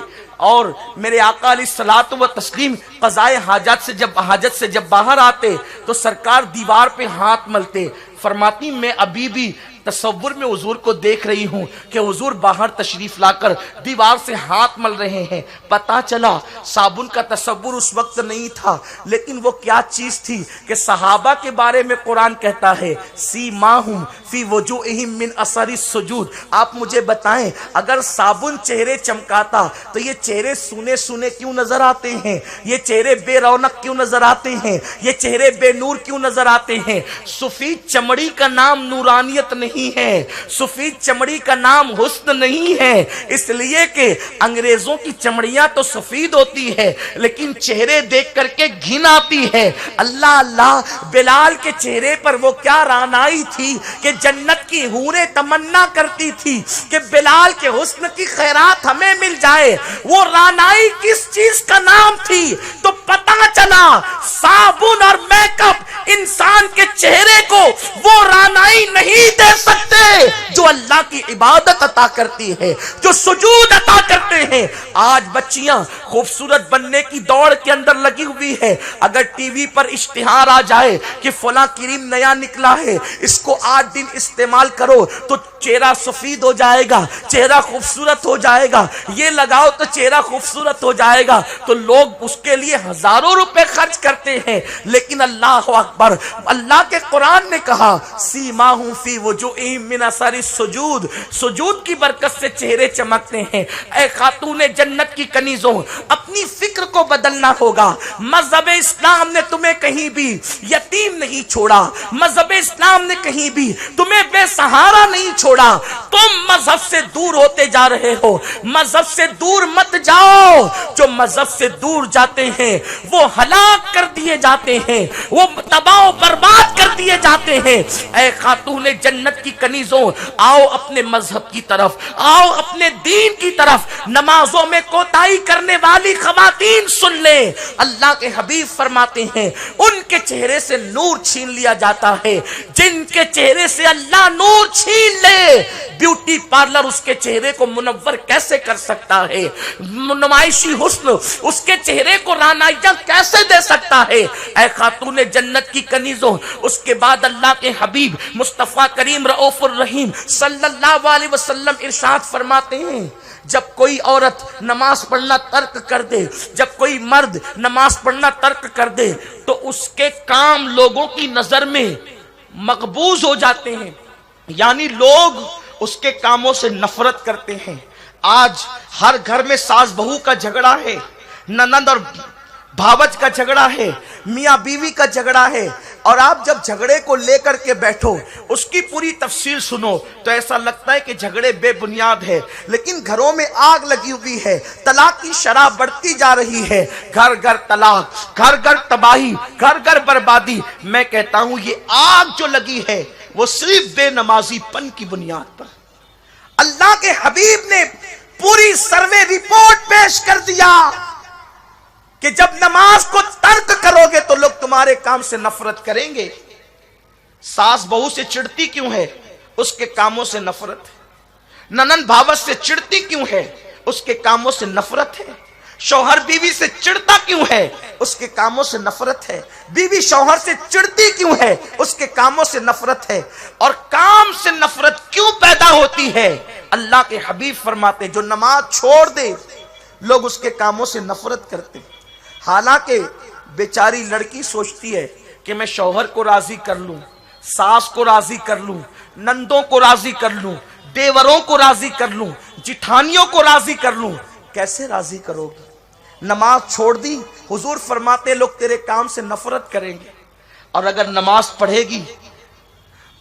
اور میرے آقا علیہ الصلوۃ و تسلیم قضائے حاجت سے جب باہر آتے تو سرکار دیوار پہ ہاتھ ملتے. فرماتی میں ابھی بھی تصور میں حضور کو دیکھ رہی ہوں کہ حضور باہر تشریف لا کر دیوار سے ہاتھ مل رہے ہیں. پتا چلا صابن کا تصور اس وقت نہیں تھا، لیکن وہ کیا چیز تھی کہ صحابہ کے بارے میں قرآن کہتا ہے سیماہم فی وجوہہم من اثر السجود. آپ مجھے بتائیں اگر صابن چہرے چمکاتا تو یہ چہرے سونے سونے کیوں نظر آتے ہیں؟ یہ چہرے بے رونق کیوں نظر آتے ہیں؟ یہ چہرے بے نور کیوں نظر آتے ہیں؟ سفید چمڑی کا نام نورانیت نہیں ہے، سفید چمڑی کا نام حسن نہیں ہے، اس لیے کہ انگریزوں کی چمڑیاں تو سفید ہوتی ہے لیکن چہرے دیکھ کر کے گھن آتی ہے. اللہ اللہ، بلال کے چہرے پر وہ کیا رانائی تھی کہ جنت کی حوریں تمنا کرتی تھی کہ بلال کے حسن کی خیرات ہمیں مل جائے. وہ رانائی کس چیز کا نام تھی؟ تو پتہ چلا صابن اور میک اپ انسان کے چہرے کو وہ رانائی نہیں دے سکتے جو اللہ کی عبادت عطا کرتی ہے، جو سجود عطا کرتے ہیں. آج بچیاں خوبصورت بننے کی دوڑ کے اندر لگی ہوئی ہے. اگر ٹی وی پر اشتہار آ جائے کہ فلاں کریم نیا نکلا ہے، اس کو 8 دن استعمال کرو تو چہرہ سفید ہو جائے گا، چہرہ خوبصورت ہو جائے گا، یہ لگاؤ تو چہرہ خوبصورت ہو جائے گا، تو لوگ اس کے لیے ہزاروں روپے خرچ کرتے ہیں. لیکن اللہ اکبر، اللہ کے قرآن نے کہا سیماہم فی وجوہہم من اثر السجود، سجود کی برکت سے چہرے چمکتے ہیں. اے خاتون جنت کی کنیزوں، اپنی فکر کو بدلنا ہوگا. مذہب اسلام نے تمہیں کہیں بھی یتیم نہیں چھوڑا، مذہب اسلام نے کہیں بھی تمہیں بے سہارا نہیں چھوڑا. تم مذہب سے دور ہوتے جا رہے ہو، مذہب سے دور مت جاؤ. جو مذہب سے دور جاتے ہیں وہ ہلاک کر دیے جاتے ہیں، وہ تباہ و برباد کر دیے جاتے ہیں. اے خاتون جنت کی کنیزوں، آؤ اپنے مذہب کی طرف، آؤ اپنے دین کی طرف. نمازوں میں کوتاہی کرنے والی خواتین سن لیں، اللہ کے حبیب فرماتے ہیں ان کے چہرے سے نور چھین لیا جاتا ہے جن کے چہرے سے اللہ نور چھین لے. بیوٹی پارلر اس کے چہرے کو منور کیسے کر سکتا ہے؟ نمائشی حسن اس کے چہرے کو رانائیاں کیسے دے سکتا ہے؟ اے خاتون جنت کی کنیزوں، اس کے بعد اللہ کے حبیب مصطفیٰ کریم رؤوف الرحیم صلی اللہ علیہ وسلم ارشاد فرماتے ہیں جب کوئی عورت نماز پڑھنا ترک کر دے، جب کوئی مرد نماز پڑھنا ترک کر دے تو اس کے کام لوگوں کی نظر میں مقبوض ہو جاتے ہیں، یعنی لوگ اس کے کاموں سے نفرت کرتے ہیں. آج ہر گھر میں ساس بہو کا جھگڑا ہے، نند اور بھاوج کا جھگڑا ہے، میاں بیوی کا جھگڑا ہے. اور آپ جب جھگڑے کو لے کر کے بیٹھو، اس کی پوری تفصیل سنو تو ایسا لگتا ہے کہ جھگڑے بے بنیاد ہے، لیکن گھروں میں آگ لگی ہوئی ہے، طلاق کی شرح بڑھتی جا رہی ہے. گھر گھر طلاق، گھر گھر تباہی، گھر گھر بربادی. میں کہتا ہوں یہ آگ جو لگی ہے وہ صرف بے نمازی پن کی بنیاد پر. اللہ کے حبیب نے پوری سروے رپورٹ پیش کر دیا کہ جب نماز کو ترک کرو گے تو لوگ تمہارے کام سے نفرت کریں گے. ساس بہو سے چڑھتی کیوں ہے؟ اس کے کاموں سے نفرت ہے. ننند بھاوج سے چڑھتی کیوں ہے؟ اس کے کاموں سے نفرت ہے. شوہر بیوی سے چڑھتا کیوں ہے؟ اس کے کاموں سے نفرت ہے. بیوی شوہر سے چڑھتی کیوں ہے؟ اس کے کاموں سے نفرت ہے. اور کام سے نفرت کیوں پیدا ہوتی ہے؟ اللہ کے حبیب فرماتے جو نماز چھوڑ دے لوگ اس کے کاموں سے نفرت کرتے. حالانکہ بیچاری لڑکی سوچتی ہے کہ میں شوہر کو راضی کر لوں، ساس کو راضی کر لوں، نندوں کو راضی کر لوں، دیوروں کو راضی کر لوں، جٹھانیوں کو راضی کر لوں. کیسے راضی کرو گی؟ نماز چھوڑ دی، حضور فرماتے لوگ تیرے کام سے نفرت کریں گے. اور اگر نماز پڑھے گی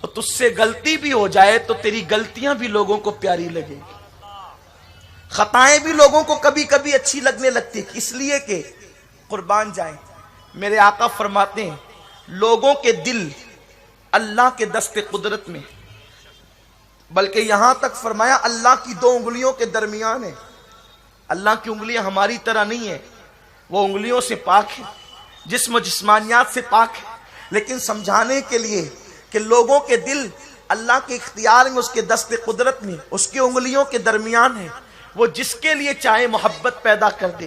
تو تجھ سے غلطی بھی ہو جائے تو تیری غلطیاں بھی لوگوں کو پیاری لگے گی، خطائیں بھی لوگوں کو کبھی کبھی اچھی لگنے لگتی، اس لیے کہ قربان جائیں میرے آقا فرماتے ہیں لوگوں کے دل اللہ کے دست قدرت میں، بلکہ یہاں تک فرمایا اللہ کی 2 انگلیوں کے درمیان ہے. اللہ کی انگلیاں ہماری طرح نہیں ہیں، وہ انگلیوں سے پاک ہے، جسم و جسمانیات سے پاک ہے. لیکن سمجھانے کے لیے کہ لوگوں کے دل اللہ کے اختیار میں، اس کے دست قدرت میں، اس کی انگلیوں کے درمیان ہے. وہ جس کے لیے چاہے محبت پیدا کر دے،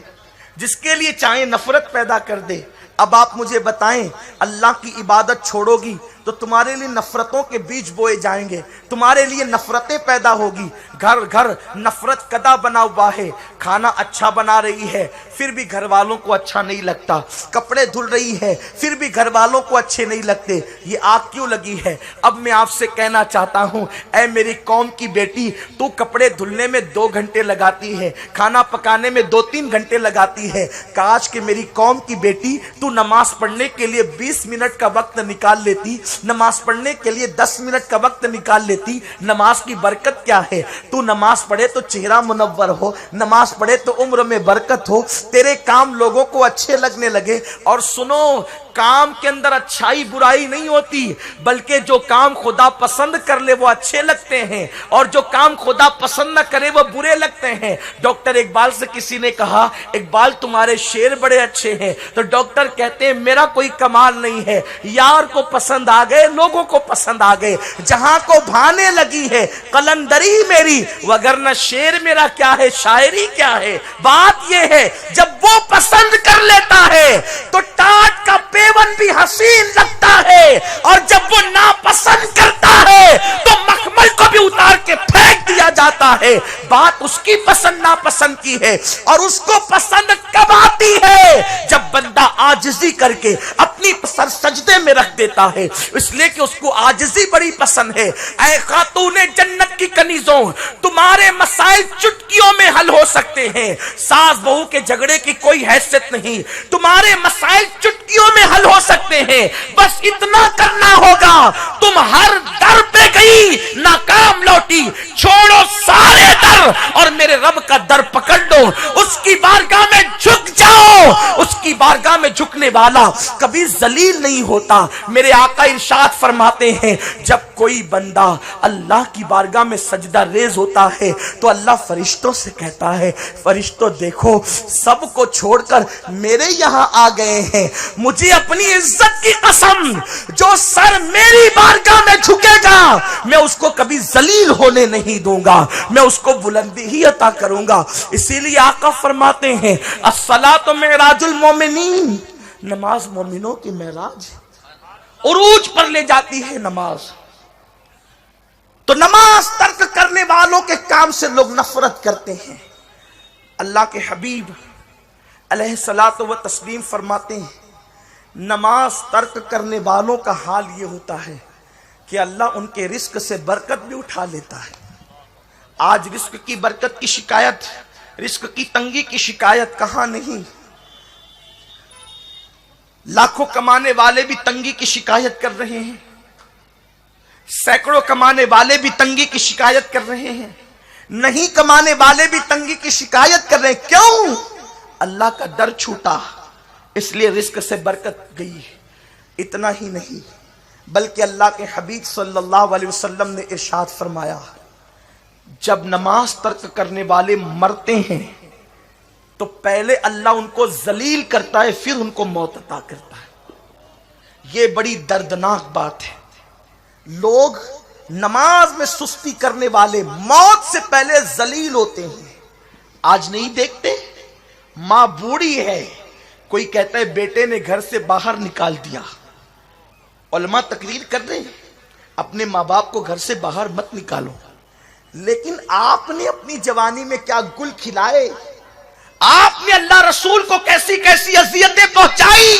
جس کے لیے چاہے نفرت پیدا کر دے۔ اب آپ مجھے بتائیں، اللہ کی عبادت چھوڑو گی تو تمہارے لیے نفرتوں کے بیج بوئے جائیں گے، تمہارے لیے نفرتیں پیدا ہوگی۔ گھر گھر نفرت کدا بنا ہوا ہے، کھانا اچھا بنا رہی ہے پھر بھی گھر والوں کو اچھا نہیں لگتا، کپڑے دھل رہی ہے پھر بھی گھر والوں کو اچھے نہیں لگتے، یہ آگ کیوں لگی ہے؟ اب میں آپ سے کہنا چاہتا ہوں، اے میری قوم کی بیٹی، تو کپڑے دھلنے میں 2 گھنٹے لگاتی ہے، کھانا پکانے میں 2-3 گھنٹے لگاتی ہے، کاش کہ میری قوم کی بیٹی تو نماز پڑھنے کے لیے 20 منٹ کا وقت نکال لیتی، نماز پڑھنے کے لیے 10 منٹ کا وقت نکال لیتی۔ نماز کی برکت کیا ہے؟ تو نماز پڑھے تو چہرہ منور ہو، نماز پڑھے تو عمر میں برکت ہو، تیرے کام لوگوں کو اچھے لگنے لگے۔ اور سنو، کام کے اندر اچھائی برائی نہیں ہوتی، بلکہ جو کام خدا پسند کر لے وہ اچھے لگتے ہیں، اور جو کام خدا پسند نہ کرے وہ برے لگتے ہیں۔ ڈاکٹر اقبال سے کسی نے کہا، اقبال تمہارے شعر بڑے اچھے ہیں، تو ڈاکٹر کہتے ہیں میرا کوئی کمال نہیں ہے، یار کو پسند آ گئے، لوگوں کو پسند آ گئے، جہاں کو بھانے لگی ہے قلندری میری، وگرنہ شعر میرا کیا ہے، شاعری کیا ہے۔ بات یہ ہے جب وہ پسند کر لیتا ہے تو ٹاٹ کا پیون بھی حسین لگتا ہے، اور جب وہ ناپسند کرتا ہے تو مخمل کو بھی اتار کے پھینک دیا جاتا ہے۔ بات اس کی پسند ناپسند کی ہے، اور اس کو پسند کب آتی ہے؟ جب بندہ عاجزی کر کے اپنی سر سجدے میں رکھ دیتا ہے، اس لیے کہ اس کو عاجزی بڑی پسند ہے۔ اے خاتون جنت کی کنیزوں، تمہارے مسائل چٹکیوں میں حل ہو سکتے ہیں، ساس بہو کے جھگڑے کی کوئی حیثیت نہیں، تمہارے مسائل چٹکیوں میں حل ہو سکتے ہیں، بس اتنا کرنا ہوگا۔ تم ہر در پہ گئی ناکام لوٹی، چھوڑو سارے در اور میرے رب کا در پکڑ لو، اس کی بارگاہ میں جھک جاؤ۔ اس کی بارگاہ میں جھکنے والا کبھی ذلیل نہیں ہوتا۔ میرے آقا ارشاد فرماتے ہیں، جب کوئی بندہ اللہ کی بارگاہ میں سجدہ ریز ہوتا ہے تو اللہ فرشتوں سے کہتا ہے، فرشتوں دیکھو سب کو چھوڑ کر میرے یہاں آ گئے ہیں، مجھے اپنی عزت کی قسم، جو سر میری بارگاہ میں جھکے گا میں اس کو کبھی ذلیل ہونے نہیں دوں گا، میں اس کو بلندی ہی عطا کروں گا۔ اسی لیے آقا فرماتے ہیں، الصلاۃ معراج المومنین، نماز مومنوں کی معراج، عروج پر لے جاتی ہے نماز۔ تو نماز ترک کرنے والوں کے کام سے لوگ نفرت کرتے ہیں۔ اللہ کے حبیب علیہ الصلاۃ و تسلیم فرماتے ہیں، نماز ترک کرنے والوں کا حال یہ ہوتا ہے کہ اللہ ان کے رزق سے برکت بھی اٹھا لیتا ہے۔ آج رزق کی برکت کی شکایت، رزق کی تنگی کی شکایت کہاں نہیں، لاکھوں کمانے والے بھی تنگی کی شکایت کر رہے ہیں، سینکڑوں کمانے والے بھی تنگی کی شکایت کر رہے ہیں، نہیں کمانے والے بھی تنگی کی شکایت کر رہے ہیں۔ کیوں؟ اللہ کا در چھوٹا، اس لیے رزق سے برکت گئی۔ اتنا ہی نہیں بلکہ اللہ کے حبیب صلی اللہ علیہ وسلم نے ارشاد فرمایا، جب نماز ترک کرنے والے مرتے ہیں تو پہلے اللہ ان کو ذلیل کرتا ہے، پھر ان کو موت عطا کرتا ہے۔ یہ بڑی دردناک بات ہے۔ لوگ نماز میں سستی کرنے والے موت سے پہلے ذلیل ہوتے ہیں۔ آج نہیں دیکھتے، ماں بوڑھی ہے، کوئی کہتا ہے بیٹے نے گھر سے باہر نکال دیا، علماء تقریر کر رہے ہیں اپنے ماں باپ کو گھر سے باہر مت نکالو، لیکن آپ نے اپنی جوانی میں کیا گل کھلائے، آپ نے اللہ رسول کو کیسی کیسی اذیتیں پہنچائی۔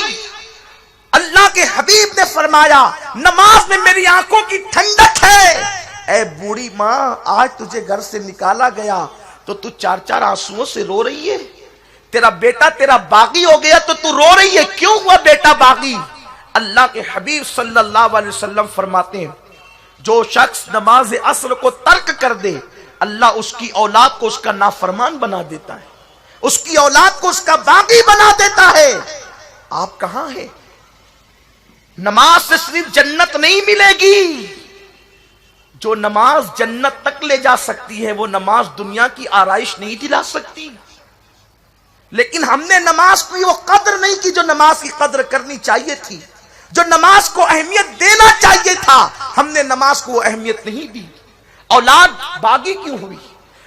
اللہ کے حبیب نے فرمایا، نماز میں میری آنکھوں کی ٹھنڈک ہے۔ اے بوڑھی ماں، آج تجھے گھر سے نکالا گیا تو تو 4 آنسوؤں سے رو رہی ہے، تیرا بیٹا تیرا باغی ہو گیا تو تو رو رہی ہے، کیوں ہوا بیٹا باغی؟ اللہ کے حبیب صلی اللہ علیہ وسلم فرماتے ہیں، جو شخص نماز عصر کو ترک کر دے، اللہ اس کی اولاد کو اس کا نافرمان بنا دیتا ہے، اس کی اولاد کو اس کا باغی بنا دیتا ہے۔ آپ کہاں ہیں؟ نماز سے صرف جنت نہیں ملے گی، جو نماز جنت تک لے جا سکتی ہے وہ نماز دنیا کی آرائش نہیں دلا سکتی۔ لیکن ہم نے نماز کو وہ قدر نہیں کی جو نماز کی قدر کرنی چاہیے تھی، جو نماز کو اہمیت دینا چاہیے تھا، ہم نے نماز کو اہمیت نہیں دی۔ اولاد باغی کیوں ہوئی؟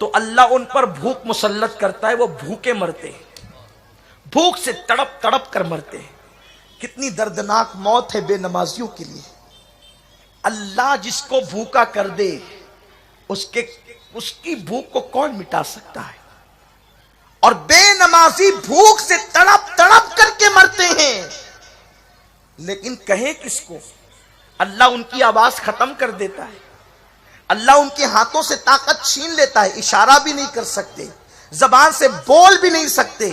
تو اللہ ان پر بھوک مسلط کرتا ہے، وہ بھوکے مرتے ہیں، بھوک سے تڑپ تڑپ کر مرتے ہیں۔ کتنی دردناک موت ہے بے نمازیوں کے لیے۔ اللہ جس کو بھوکا کر دے اس کی بھوک کو کون مٹا سکتا ہے؟ اور بے نمازی بھوک سے تڑپ تڑپ کر کے مرتے ہیں، لیکن کہیں کس کو؟ اللہ ان کی آواز ختم کر دیتا ہے، اللہ ان کے ہاتھوں سے طاقت چھین لیتا ہے، اشارہ بھی نہیں کر سکتے، زبان سے بول بھی نہیں سکتے۔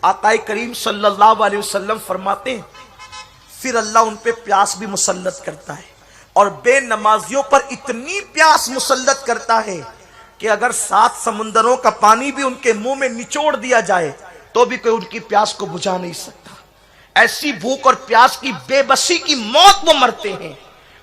آقا کریم صلی اللہ علیہ وسلم فرماتے ہیں پھر اللہ ان پہ پیاس بھی مسلط کرتا ہے، اور بے نمازیوں پر اتنی پیاس مسلط کرتا ہے کہ اگر 7 سمندروں کا پانی بھی ان کے منہ میں نچوڑ دیا جائے تو بھی کوئی ان کی پیاس کو بجھا نہیں سکتا۔ ایسی بھوک اور پیاس کی بے بسی کی موت وہ مرتے ہیں۔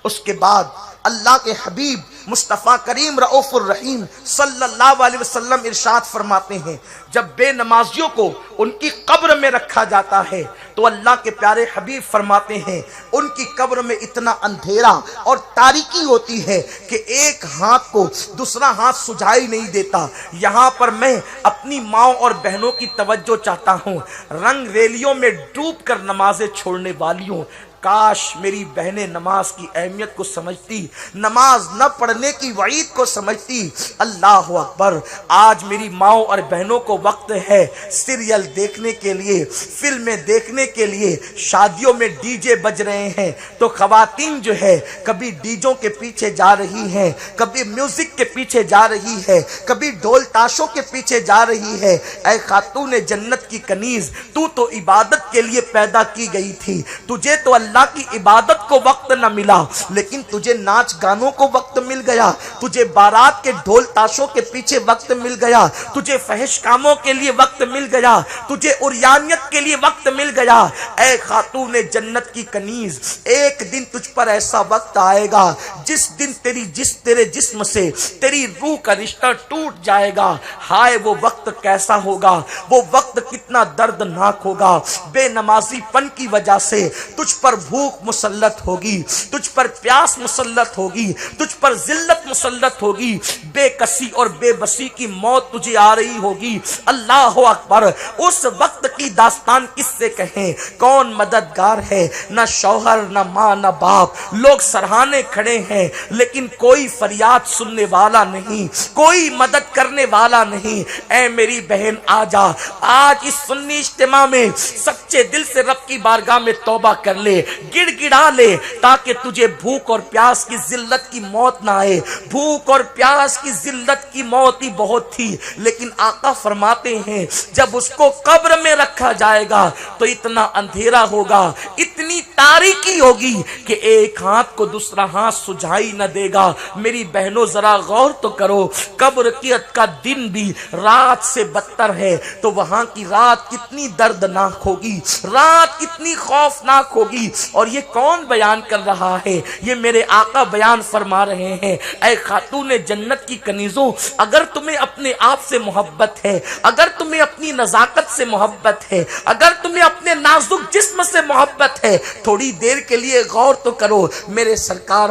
اس کے بعد اللہ کے حبیب مصطفیٰ کریم رؤوف الرحیم صلی اللہ علیہ وسلم ارشاد فرماتے ہیں جب بے نمازیوں کو ان کی قبر میں رکھا جاتا ہے تو اللہ کے پیارے حبیب فرماتے ہیں ان کی قبر میں اتنا اندھیرا اور تاریکی ہوتی ہے کہ ایک ہاتھ کو دوسرا ہاتھ سجھائی نہیں دیتا۔ یہاں پر میں اپنی ماؤں اور بہنوں کی توجہ چاہتا ہوں، رنگ ریلیوں میں ڈوب کر نمازیں چھوڑنے والیوں، کاش میری بہنیں نماز کی اہمیت کو سمجھتی، نماز نہ پڑھنے کی وعید کو سمجھتی۔ اللہ اکبر، آج میری ماؤں اور بہنوں کو وقت ہے سیریل دیکھنے کے لیے، فلمیں دیکھنے کے لیے، شادیوں میں ڈی جے بج رہے ہیں تو خواتین جو ہے کبھی ڈیجوں کے پیچھے جا رہی ہیں، کبھی میوزک کے پیچھے جا رہی ہے، کبھی ڈھول تاشوں کے پیچھے جا رہی ہے۔ اے خاتون جنت کی کنیز، تو عبادت کے لیے پیدا کی گئی تھی، تجھے تو اللہ کی عبادت کو وقت نہ ملا، لیکن تجھے ناچ گانوں کو وقت مل گیا، تجھے بارات کے ڈھول تاشوں کے پیچھے وقت مل گیا، تجھے فحش کاموں کے لیے وقت مل گیا، تجھے عریانیت کے لیے وقت مل گیا۔ اے خاتون جنت کی کنیز، ایک دن تجھ پر ایسا وقت آئے گا جس دن تیرے جسم سے تیری روح کا رشتہ ٹوٹ جائے گا۔ ہائے وہ وقت کیسا ہوگا، وہ وقت کتنا دردناک ہوگا۔ بے نمازی پن کی وجہ سے تجھ پر بھوک مسلط ہوگی، تجھ پر پیاس مسلط ہوگی، تجھ پر ذلت مسلط ہوگی، بے کسی اور بے بسی کی موت تجھے آ رہی ہوگی۔ اللہ اکبر، اس وقت کی داستان کس سے کہیں؟ کون مددگار ہے؟ نہ شوہر، نہ ماں، نہ باپ، لوگ سرہانے کھڑے ہیں لیکن کوئی فریاد سننے والا نہیں، کوئی مدد کرنے والا نہیں۔ اے میری بہن آجا، آج اس سنی اجتماع میں سچے دل سے رب کی بارگاہ میں توبہ کر لے، گڑ گڑا لے، تاکہ تجھے بھوک اور پیاس کی ذلت کی موت نہ آئے۔ بھوک اور پیاس کی ذلت کی موت ہی بہت تھی، لیکن آقا فرماتے ہیں جب اس کو قبر میں رکھا جائے گا تو اتنا اندھیرا ہوگا، اتنی تاریکی ہوگی کہ ایک ہاتھ کو دوسرا ہاتھ سجھائی نہ دے گا۔ میری بہنوں ذرا غور تو کرو، قبر کا دن بھی رات سے بدتر ہے تو وہاں کی رات کتنی دردناک ہوگی، رات کتنی خوفناک ہوگی۔ اور یہ کون بیان کر رہا ہے؟ یہ میرے آقا بیان فرما رہے ہیں۔ اے خاتون جنت کی کنیزوں، اگر تمہیں اپنے آپ سے محبت ہے، اگر تمہیں اپنی نزاکت سے محبت ہے، اگر تمہیں اپنے نازک جسم سے محبت ہے، تھوڑی دیر کے لیے غور تو کرو۔ میرے سرکار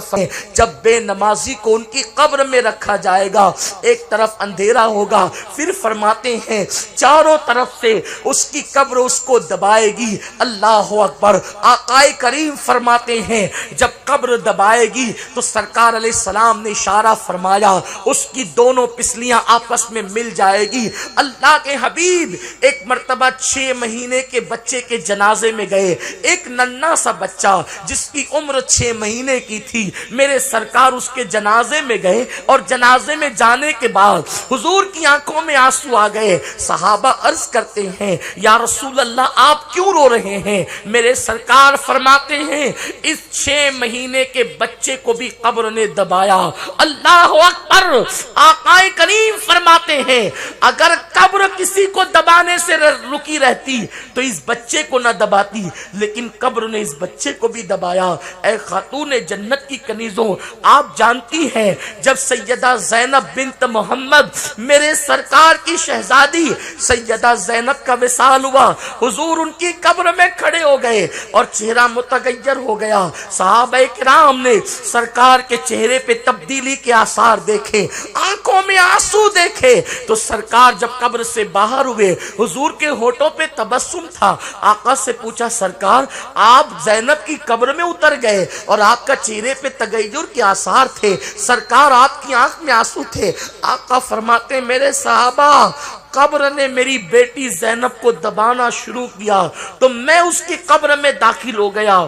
جب بے نمازی کو ان کی قبر میں رکھا جائے گا، ایک طرف اندھیرا ہوگا، پھر فرماتے ہیں چاروں طرف سے اس کی قبر اس کو دبائے گی۔ اللہ اکبر، آقا کریم فرماتے ہیں جب قبر دبائے گی تو سرکار علیہ السلام نے اشارہ فرمایا اس کی دونوں پسلیاں آپس میں مل جائے گی۔ اللہ کے حبیب ایک مرتبہ 6 مہینے کے بچے کے جنازے میں گئے، ایک ننھا سا بچہ جس کی عمر 6 مہینے کی تھی، میرے سرکار اس کے جنازے میں گئے اور جنازے میں جانے کے بعد حضور کی آنکھوں میں آنسو آ گئے۔ صحابہ عرض کرتے ہیں یا رسول اللہ آپ کیوں رو رہے ہیں؟ میرے سرکار فرماتے ہیں اس 6 مہینے کے بچے کو بھی قبر نے دبایا۔ اللہ اکبر، آقا کریم فرماتے ہیں اگر قبر کسی کو دبانے سے رکی رہتی تو اس بچے کو نہ دباتی، لیکن قبر نے اس بچے کو بھی دبایا۔ اے خاتون جنت کی کنیزوں، آپ جانتی ہیں جب سیدہ زینب بنت محمد میرے سرکار کی شہزادی سیدہ زینب کا وصال ہوا، حضور ان کی قبر میں کھڑے ہو گئے اور چہرہ متغیر ہو گیا۔ صحابہ کرام نے سرکار کے چہرے پہ تبدیلی کے آثار دیکھے، آنکھوں میں آنسو دیکھے، تو سرکار جب قبر سے باہر ہوئے حضور کے ہونٹوں پہ تبسم تھا۔ آقا سے پوچھا سرکار آپ زینب کی قبر میں اتر گئے اور آپ کا چہرے پہ تغیر کے آثار تھے، سرکار آپ کی آنکھ میں آنسو تھے۔ آقا فرماتے میرے صحابہ قبر نے میری بیٹی زینب کو دبانا شروع کیا تو میں اس کی قبر میں داخل ہو گیا،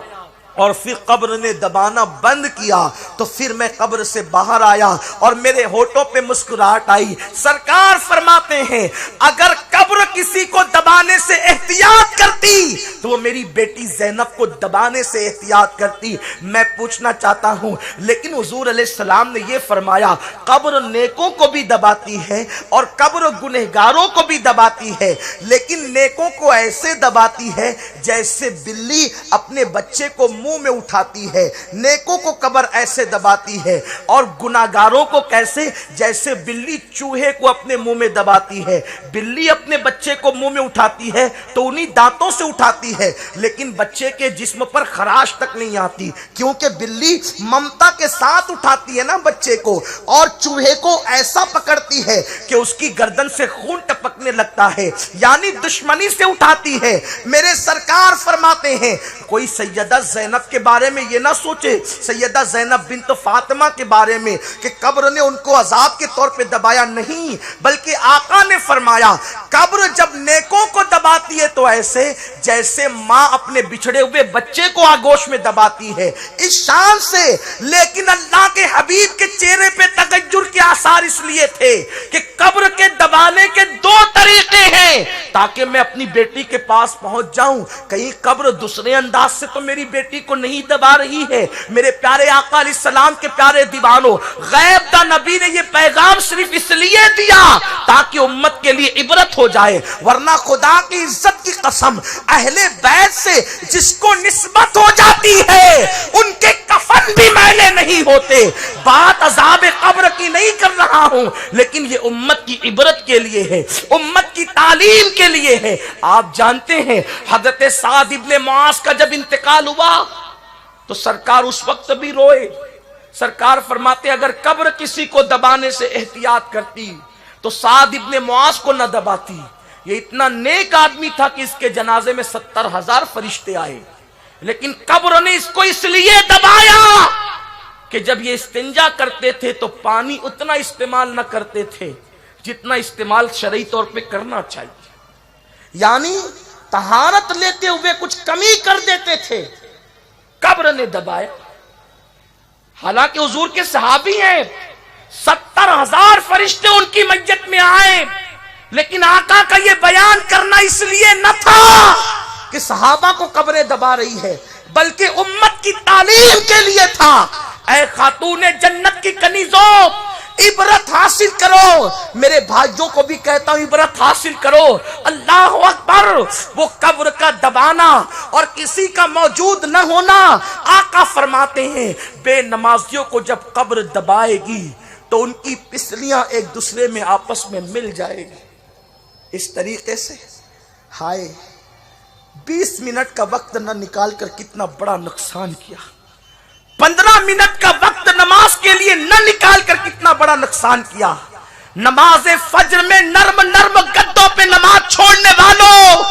اور پھر قبر نے دبانا بند کیا تو پھر میں قبر سے باہر آیا اور میرے ہونٹوں پہ مسکراہٹ آئی۔ سرکار فرماتے ہیں اگر قبر کسی کو دبانے سے احتیاط کرتی تو وہ میری بیٹی زینب کو دبانے سے احتیاط کرتی۔ میں پوچھنا چاہتا ہوں لیکن حضور علیہ السلام نے یہ فرمایا قبر نیکوں کو بھی دباتی ہے اور قبر گنہگاروں کو بھی دباتی ہے، لیکن نیکوں کو ایسے دباتی ہے جیسے بلی اپنے بچے کو منہ میں اٹھاتی ہے، نیکوں کو قبر ایسے دباتی ہے، اور گناہگاروں کو کیسے؟ جیسے بلی چوہے کو اپنے منہ میں دباتی ہے۔ بلی اپنے بچے کو منہ میں اٹھاتی ہے تو انہی دانتوں سے اٹھاتی ہے، لیکن بچے کے جسم پر خراش تک نہیں آتی، کیونکہ بلی ممتا کے ساتھ اٹھاتی ہے نا بچے کو، اور چوہے کو ایسا پکڑتی ہے کہ اس کی گردن سے خون ٹپکنے لگتا ہے، یعنی دشمنی سے اٹھاتی ہے۔ میرے سرکار فرماتے ہیں کوئی سیدہ زینب کے بارے میں یہ نہ سوچے، سیدہ زینب بنت فاطمہ کے بارے میں کہ قبر نے ان کو عذاب کے طور پہ دبایا، نہیں، بلکہ آقا نے فرمایا قبر جب نیکوں کو دباتی ہے تو ایسے جیسے ماں اپنے بچھڑے ہوئے بچے کو آگوش میں دباتی ہے، اس شان سے۔ لیکن اللہ کے حبیب کے چہرے پہ تغیر کے آثار اس لیے تھے کہ قبر کے دبانے کے دو طریقے ہیں تاکہ میں اپنی بیٹی کے پاس پہنچ جاؤں۔ کہیں قبر دوسرے انداز سے تو میری بیٹی کو نہیں دبا رہی ہے۔ میرے پیارے آقا علیہ السلام کے پیارے دیوانوں، غیب دا نبی نے یہ پیغام صرف اس لیے دیا تاکہ امت کے لیے عبرت ہو جائے، ورنہ خدا کی عزت کی قسم اہل بیت سے جس کو نسبت ہو جاتی ہے ان کے کفن بھی میلے نہیں ہوتے۔ بات عذاب قبر کی نہیں کر رہا ہوں، لیکن یہ امت کی عبرت کے لیے ہے، امت کی تعلیم کے لیے ہے۔ آپ جانتے ہیں حضرت سعد ابن معاذ کا جب انتقال ہوا تو سرکار اس وقت بھی روئے۔ سرکار فرماتے اگر قبر کسی کو دبانے سے احتیاط کرتی تو سعد ابن معاذ کو نہ دباتی۔ یہ اتنا نیک آدمی تھا کہ اس کے جنازے میں 70,000 فرشتے آئے، لیکن قبر نے اس کو اس لیے دبایا کہ جب یہ استنجا کرتے تھے تو پانی اتنا استعمال نہ کرتے تھے جتنا استعمال شرعی طور پہ کرنا چاہیے، یعنی طہارت لیتے ہوئے کچھ کمی کر دیتے تھے، قبر نے دبایا۔ حالانکہ حضور کے صحابی ہیں، 70,000 فرشتے ان کی میت میں آئے، لیکن آقا کا یہ بیان کرنا اس لیے نہ تھا کہ صحابہ کو قبریں دبا رہی ہے، بلکہ امت کی تعلیم کے لیے تھا۔ اے خاتون جنت کی کنیزوں، عبرت حاصل کرو، میرے بھائیوں کو بھی کہتا ہوں عبرت حاصل کرو۔ اللہ اکبر، وہ قبر کا دبانا اور کسی کا موجود نہ ہونا، آقا فرماتے ہیں بے نمازیوں کو جب قبر دبائے گی تو ان کی پسلیاں ایک دوسرے میں آپس میں مل جائے گی۔ اس طریقے سے ہائے 20 منٹ کا وقت نہ نکال کر کتنا بڑا نقصان کیا، 15 منٹ کا وقت نماز کے لیے نہ نکال کر کتنا بڑا نقصان کیا۔ نماز فجر میں نرم نرم گدوں پہ نماز چھوڑنے والوں،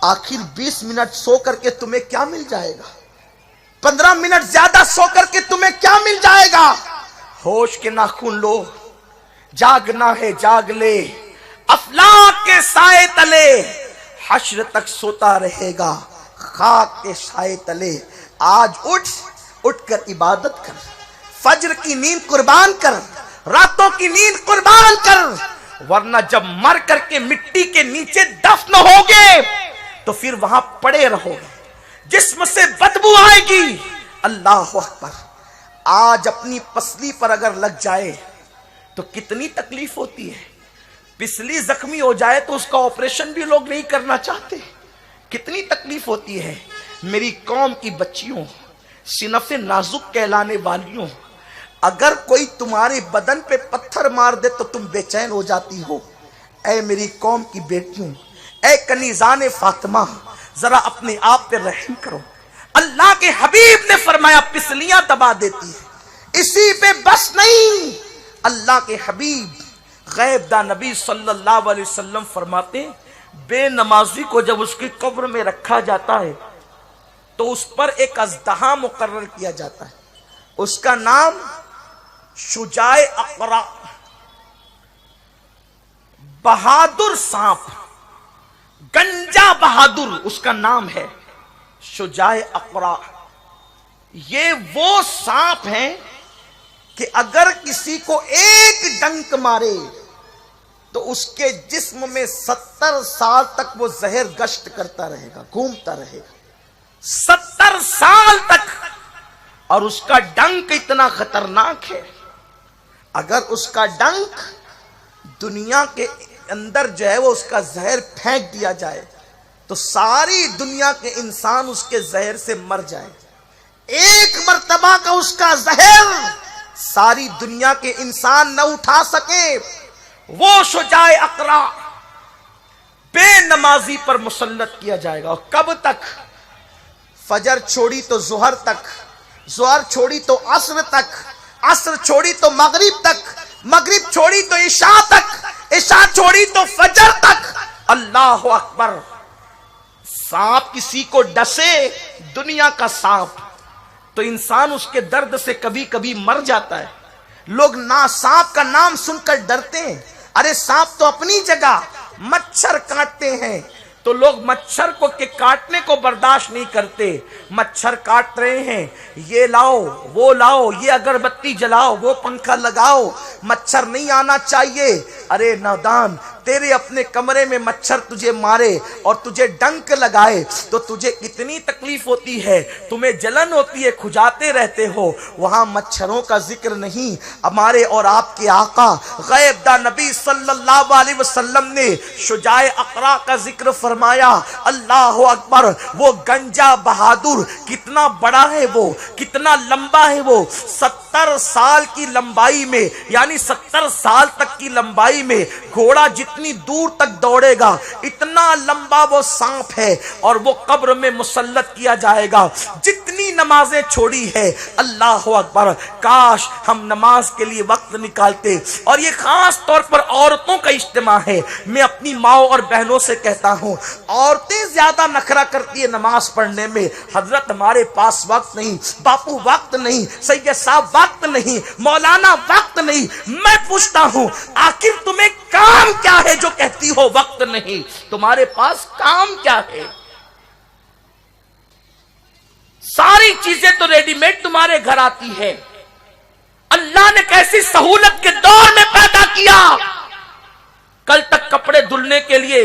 آخر 20 منٹ سو کر کے تمہیں کیا مل جائے گا؟ 15 منٹ زیادہ سو کر کے تمہیں کیا مل جائے گا؟ ہوش کے ناخن لو، جاگنا ہے جاگ لے، افلاک کے سائے تلے حشر تک سوتا رہے گا، خاک کے سائے تلے۔ آج اٹھ کر عبادت کر، فجر کی نیند قربان کر، راتوں کی نیند قربان کر، ورنہ جب مر کر کے مٹی کے نیچے دفن ہوگے تو پھر وہاں پڑے رہو گے، جسم سے بدبو آئے گی۔ اللہ اکبر، آج اپنی پسلی پر اگر لگ جائے تو کتنی تکلیف ہوتی ہے، پسلی زخمی ہو جائے تو اس کا آپریشن بھی لوگ نہیں کرنا چاہتے. کتنی تکلیف ہوتی ہے. میری قوم کی بچیوں، صنف نازک کہلانے والیوں، اگر کوئی تمہارے بدن پہ پتھر مار دے تو تم بے چین ہو جاتی ہو. اے میری قوم کی بیٹیوں، اے کنیزان فاطمہ، ذرا اپنے آپ پہ رحم کرو. اللہ کے حبیب نے فرمایا پسلیاں دبا دیتی ہے. اسی پہ بس نہیں، اللہ کے حبیب غیب دا نبی صلی اللہ علیہ وسلم فرماتے بے نمازی کو جب اس کی قبر میں رکھا جاتا ہے تو اس پر ایک اژدہا مقرر کیا جاتا ہے. اس کا نام شجاع اقرا، بہادر سانپ، گنجا بہادر اس کا نام ہے. شجاع اقرا یہ وہ سانپ ہیں کہ اگر کسی کو ایک ڈنک مارے تو اس کے جسم میں 70 سال تک وہ زہر گشت کرتا رہے گا، گھومتا رہے گا 70 سال تک. اور اس کا ڈنک اتنا خطرناک ہے، اگر اس کا ڈنک دنیا کے اندر جو ہے وہ اس کا زہر پھینک دیا جائے تو ساری دنیا کے انسان اس کے زہر سے مر جائے. ایک مرتبہ کا اس کا زہر ساری دنیا کے انسان نہ اٹھا سکے. وہ شجاع اقرا بے نمازی پر مسلط کیا جائے گا. اور کب تک؟ فجر چھوڑی تو ظہر تک، ظہر چھوڑی تو عصر تک، عصر چھوڑی تو مغرب تک، مغرب چھوڑی تو عشاء تک، عشاء چھوڑی تو فجر تک. اللہ اکبر. سانپ کسی کو ڈسے، دنیا کا سانپ، تو انسان اس کے درد سے کبھی کبھی مر جاتا ہے. لوگ سانپ کا نام سن کر ڈرتے ہیں. ارے سانپ تو اپنی جگہ. مچھر کاٹتے ہیں تو لوگ مچھر کو کے کاٹنے کو برداشت نہیں کرتے. مچھر کاٹ رہے ہیں، یہ لاؤ وہ لاؤ، یہ اگربتی جلاؤ، وہ پنکھا لگاؤ، مچھر نہیں آنا چاہیے. ارے نادان، تیرے اپنے کمرے میں مچھر تجھے مارے اور تجھے ڈنک لگائے تو تجھے کتنی تکلیف ہوتی ہے، تمہیں جلن ہوتی ہے، کھجاتے رہتے ہو. وہاں مچھروں کا ذکر نہیں. ہمارے اور آپ کے آقا غیب دا نبی صلی اللہ علیہ وسلم نے شجاع اقرا کا ذکر فرمایا. اللہ اکبر. وہ گنجا بہادر کتنا بڑا ہے، وہ کتنا لمبا ہے. وہ 70 سال کی لمبائی میں، یعنی 70 سال تک کی لمبائی میں گھوڑا جتنی دور تک دوڑے گا اتنا لمبا وہ سانپ ہے. اور وہ قبر میں مسلط کیا جائے گا. جتنی نمازیں چھوڑی ہے، اللہ اکبر. کاش ہم نماز کے لیے وقت نکالتے. اور یہ خاص طور پر عورتوں کا اجتماع ہے. میں اپنی ماؤں اور بہنوں سے کہتا ہوں، عورتیں زیادہ نخرہ کرتی ہے نماز پڑھنے میں. حضرت ہمارے پاس وقت نہیں، باپو وقت نہیں، سید صاحب وقت نہیں، مولانا وقت نہیں. میں پوچھتا ہوں آخر تمہیں کام کیا ہے جو کہتی ہو وقت نہیں؟ تمہارے پاس کام کیا ہے؟ ساری چیزیں تو ریڈی میڈ تمہارے گھر آتی ہے. اللہ نے کیسی سہولت کے دور میں پیدا کیا. کل تک کپڑے دھلنے کے لیے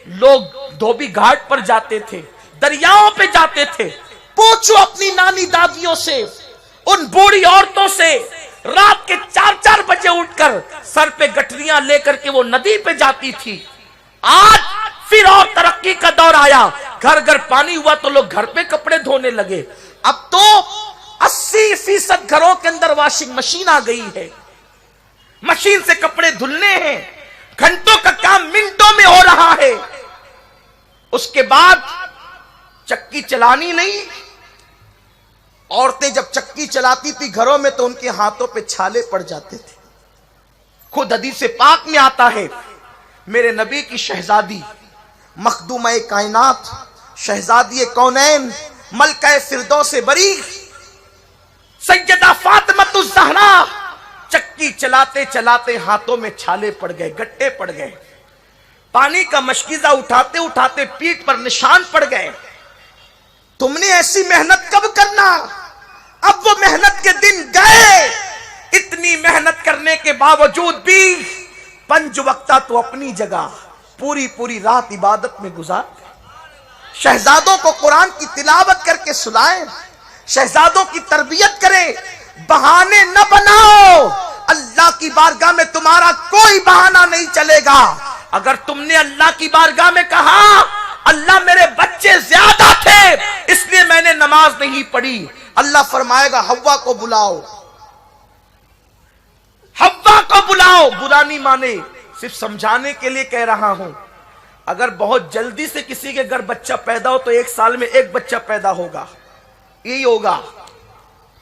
لوگ دھوبی گھاٹ پر جاتے تھے، دریاؤں پہ جاتے تھے. پوچھو اپنی نانی دادیوں سے، ان بوڑھی عورتوں سے، رات کے 4 بجے اٹھ کر سر پہ گٹریاں لے کر کے وہ ندی پہ جاتی تھی. آج پھر اور ترقی کا دور آیا، گھر گھر پانی ہوا تو لوگ گھر پہ کپڑے دھونے لگے. اب تو 80% گھروں کے اندر واشنگ مشین آ گئی ہے. مشین سے کپڑے دھلنے ہیں، گھنٹوں کا کام منٹوں میں ہو رہا ہے. اس کے بعد چکی چلانی نہیں. عورتیں جب چکی چلاتی تھی گھروں میں تو ان کے ہاتھوں پہ چھالے پڑ جاتے تھے. خود حدیث پاک میں آتا ہے میرے نبی کی شہزادی، مخدومہ کائنات، شہزادی کونین، ملکہ فردوس بری، سیدہ فاطمہ الزہرا چکی چلاتے چلاتے ہاتھوں میں چھالے پڑ گئے، گٹے پڑ گئے. پانی کا مشکیزہ اٹھاتے اٹھاتے پیٹھ پر نشان پڑ گئے. تم نے ایسی محنت کب کرنا؟ اب وہ محنت کے دن گئے. اتنی محنت کرنے کے باوجود بھی 5 وقتہ تو اپنی جگہ پوری رات عبادت میں گزار. شہزادوں کو قرآن کی تلاوت کر کے سنائیں، شہزادوں کی تربیت کریں. بہانے نہ بناؤ. اللہ کی کی بارگاہ میں تمہارا کوئی بہانہ نہیں چلے گا. اگر تم نے اللہ کی بارگاہ میں کہا اللہ میرے بچے زیادہ تھے اس لیے میں نے نماز نہیں پڑھی، اللہ فرمائے گا حوا کو بلاؤ، حوا کو بلاؤ. برا نہیں مانے، صرف سمجھانے کے لیے کہہ رہا ہوں. اگر بہت جلدی سے کسی کے گھر بچہ پیدا ہو تو 1 سال میں 1 بچہ پیدا ہوگا، یہی ہوگا،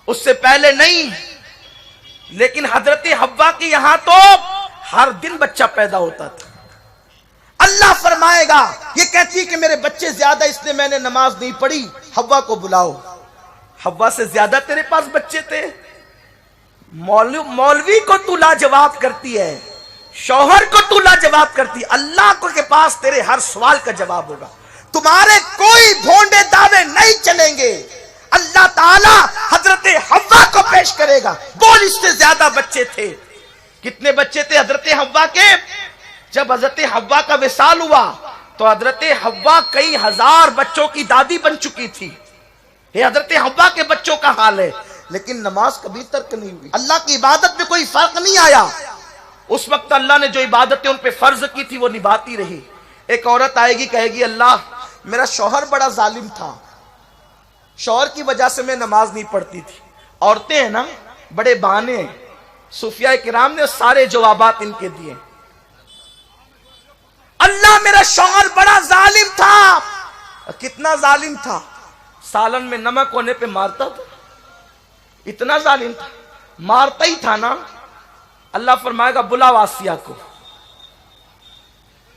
اس سے پہلے نہیں. لیکن حضرت حوا کی یہاں تو ہر دن بچہ پیدا ہوتا تھا. اللہ فرمائے گا یہ کہتی کہ میرے بچے زیادہ اس لیے میں نے نماز نہیں پڑھی، حوا کو بلاؤ. حوا سے زیادہ تیرے پاس بچے تھے. مولوی کو تو لاجواب کرتی ہے، شوہر کو تو لاجواب کرتی ہے، اللہ کو کے پاس تیرے ہر سوال کا جواب ہوگا. تمہارے کوئی بھونڈے دعوے نہیں چلیں گے. اللہ تعالی حضرت حوا کو پیش کرے گا، بول اس سے زیادہ بچے تھے. کتنے بچے تھے حضرت حوا کے؟ جب حضرت حوا کا وصال ہوا تو حضرت حوا کئی ہزار بچوں کی دادی بن چکی تھی. یہ حضرت حوا کے بچوں کا حال ہے. لیکن نماز کبھی ترک نہیں ہوئی، اللہ کی عبادت میں کوئی فرق نہیں آیا. اس وقت اللہ نے جو عبادتیں ان پہ فرض کی تھی وہ نبھاتی رہی. ایک عورت آئے گی کہے گی اللہ میرا شوہر بڑا ظالم تھا، شوہر کی وجہ سے میں نماز نہیں پڑھتی تھی. عورتیں ہیں نا بڑے بہانے ہیں. صوفیاء کرام نے سارے جوابات ان کے دیے. اللہ میرا شوہر بڑا ظالم تھا. کتنا ظالم تھا؟ سالن میں نمک ہونے پہ مارتا تھا. اتنا ظالم تھا، مارتا ہی تھا نا. اللہ فرمائے گا بلاؤ آسیہ کو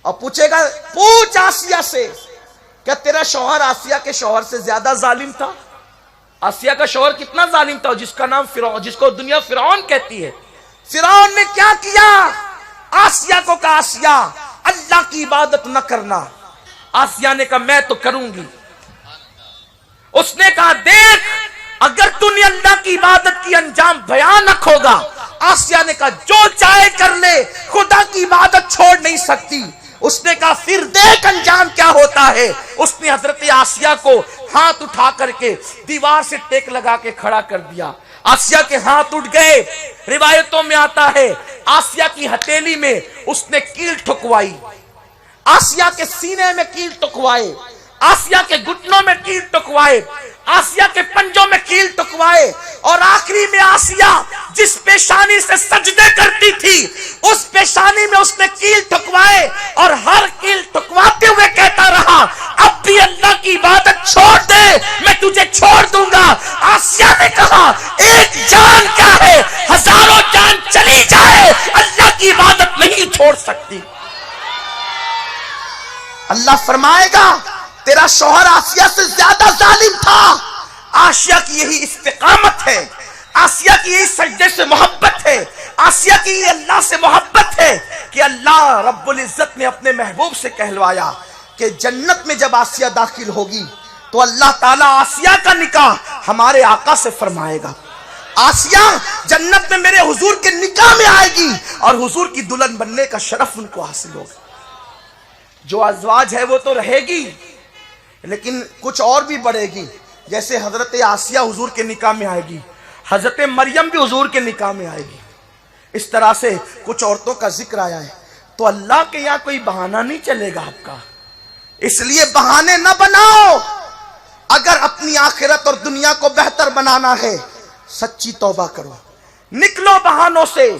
اور پوچھے گا پوچھ آسیہ سے کیا تیرا شوہر آسیہ کے شوہر سے زیادہ ظالم تھا؟ آسیہ کا شوہر کتنا ظالم تھا؟ جس کا نام فرعون، جس کو دنیا فرعون کہتی ہے. فرعون نے کیا کیا؟ آسیہ کو کہا آسیہ اللہ کی عبادت نہ کرنا. آسیہ نے کہا میں تو کروں گی. اس نے کہا دیکھ اگر تو نے اللہ کی عبادت کی انجام بھیانک ہوگا. آسیہ نے کہا جو چاہے کر لے خدا کی عبادت چھوڑ نہیں سکتی. اس نے کہا پھر دیکھ انجام کیا ہوتا ہے. اس نے حضرت آسیہ کو ہاتھ اٹھا کر کے دیوار سے ٹیک لگا کے کھڑا کر دیا. آسیہ کے ہاتھ اٹھ گئے. روایتوں میں آتا ہے آسیہ کی ہتھیلی میں اس نے کیل ٹھکوائی، آسیہ کے سینے میں کیل ٹھکوائے، آسیہ کے گھٹنوں میں کیل ٹھکوائے، آسیہ کے پنجوں میں کیل ٹھکوائے، اور آخری میں آسیہ جس پیشانی سے سجدے کرتی تھی اس پیشانی میں اس نے کیل ٹھکوائے اور ہر کیل ٹھکواتے ہوئے کہتا رہا اب بھی اللہ کی عبادت چھوڑ دے میں تجھے چھوڑ دوں گا. آسیہ نے کہا ایک جان کیا ہے، ہزاروں جان چلی جائے اللہ کی عبادت نہیں چھوڑ سکتی. اللہ فرمائے گا تیرا شوہر آسیہ سے زیادہ ظالم تھا. آسیہ کی یہی استقامت ہے، آسیہ کی یہی سجدے سے محبت ہے، آسیہ کی یہ اللہ سے محبت ہے کہ اللہ رب العزت نے اپنے محبوب سے کہلوایا کہ جنت میں جب آسیہ داخل ہوگی تو اللہ تعالیٰ آسیہ کا نکاح ہمارے آقا سے فرمائے گا. آسیہ جنت میں میرے حضور کے نکاح میں آئے گی اور حضور کی دلہن بننے کا شرف ان کو حاصل ہوگا. جو ازواج ہے وہ تو رہے گی لیکن کچھ اور بھی بڑھے گی. جیسے حضرت آسیہ حضور کے نکاح میں آئے گی، حضرت مریم بھی حضور کے نکاح میں آئے گی. اس طرح سے کچھ عورتوں کا ذکر آیا ہے. تو اللہ کے یہاں کوئی بہانہ نہیں چلے گا آپ کا، اس لیے بہانے نہ بناؤ. اگر اپنی آخرت اور دنیا کو بہتر بنانا ہے سچی توبہ کرو، نکلو بہانوں سے.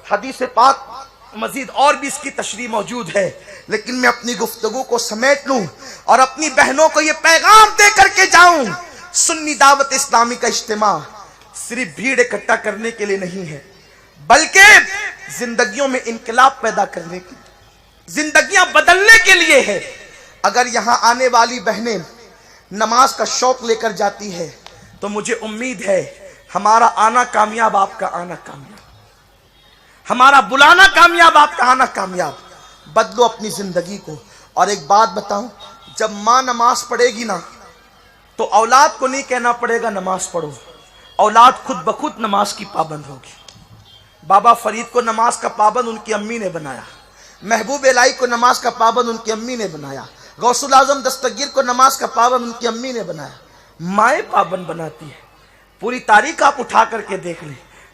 حدیث پاک مزید اور بھی اس کی تشریح موجود ہے لیکن میں اپنی گفتگو کو سمیٹ لوں اور اپنی بہنوں کو یہ پیغام دے کر کے جاؤں. سنی دعوت اسلامی کا اجتماع صرف بھیڑ اکٹھا کرنے کے لیے نہیں ہے بلکہ زندگیوں میں انقلاب پیدا کرنے کی، زندگیاں بدلنے کے لیے ہے. اگر یہاں آنے والی بہنیں نماز کا شوق لے کر جاتی ہے تو مجھے امید ہے ہمارا آنا کامیاب، آپ کا آنا کامیاب، ہمارا بلانا کامیاب، آپ کا آنا کامیاب. بدلو اپنی زندگی کو. اور ایک بات بتاؤں، جب ماں نماز پڑھے گی نا تو اولاد کو نہیں کہنا پڑے گا نماز پڑھو، اولاد خود بخود نماز کی پابند ہوگی. بابا فرید کو نماز کا پابند ان کی امی نے بنایا، محبوب الہی کو نماز کا پابند ان کی امی نے بنایا، غوث الاعظم دستگیر کو نماز کا پابند ان کی امی نے بنایا. مائیں پابند بناتی ہے. پوری تاریخ آپ اٹھا کر کے دیکھ لیں.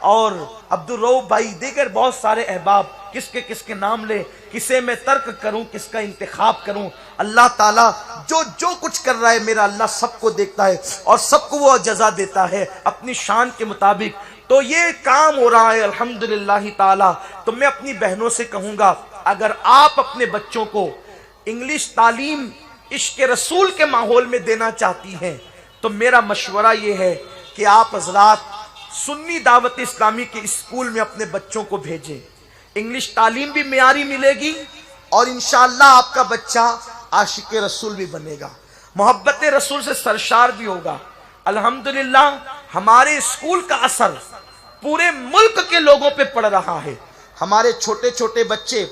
اور عبدالرؤف بھائی، دیگر بہت سارے احباب، کس کے نام لے، کسے میں ترک کروں، کس کا انتخاب کروں؟ اللہ تعالیٰ جو کچھ کر رہا ہے میرا اللہ سب کو دیکھتا ہے اور سب کو وہ جزا دیتا ہے اپنی شان کے مطابق۔ تو یہ کام ہو رہا ہے الحمدللہ تعالیٰ۔ تو میں اپنی بہنوں سے کہوں گا، اگر آپ اپنے بچوں کو انگلش تعلیم عشق رسول کے ماحول میں دینا چاہتی ہیں تو میرا مشورہ یہ ہے کہ آپ حضرات سنی دعوت اسلامی کے اسکول میں اپنے بچوں کو بھیجیں۔ انگلش تعلیم بھی معیاری ملے گی اور انشاءاللہ آپ کا بچہ عاشق رسول بھی بنے گا، محبت رسول سے سرشار بھی ہوگا۔ الحمدللہ ہمارے اسکول کا اثر پورے ملک کے لوگوں پہ پڑ رہا ہے۔ ہمارے چھوٹے چھوٹے بچے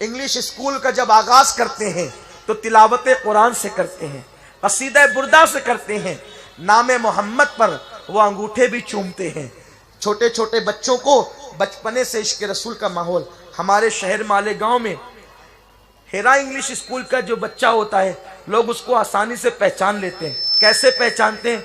انگلش اسکول کا جب آغاز کرتے ہیں تو تلاوت قرآن سے کرتے ہیں، قصیدہ بردہ سے کرتے ہیں، نام محمد پر وہ انگوٹھے بھی چومتے ہیں۔ چھوٹے چھوٹے بچوں کو بچپنے سے عشق رسول کا ماحول۔ ہمارے شہر مالیگاؤں میں ہیرا انگلش اسکول کا جو بچہ ہوتا ہے لوگ اس کو آسانی سے پہچان لیتے ہیں۔ کیسے پہچانتے ہیں؟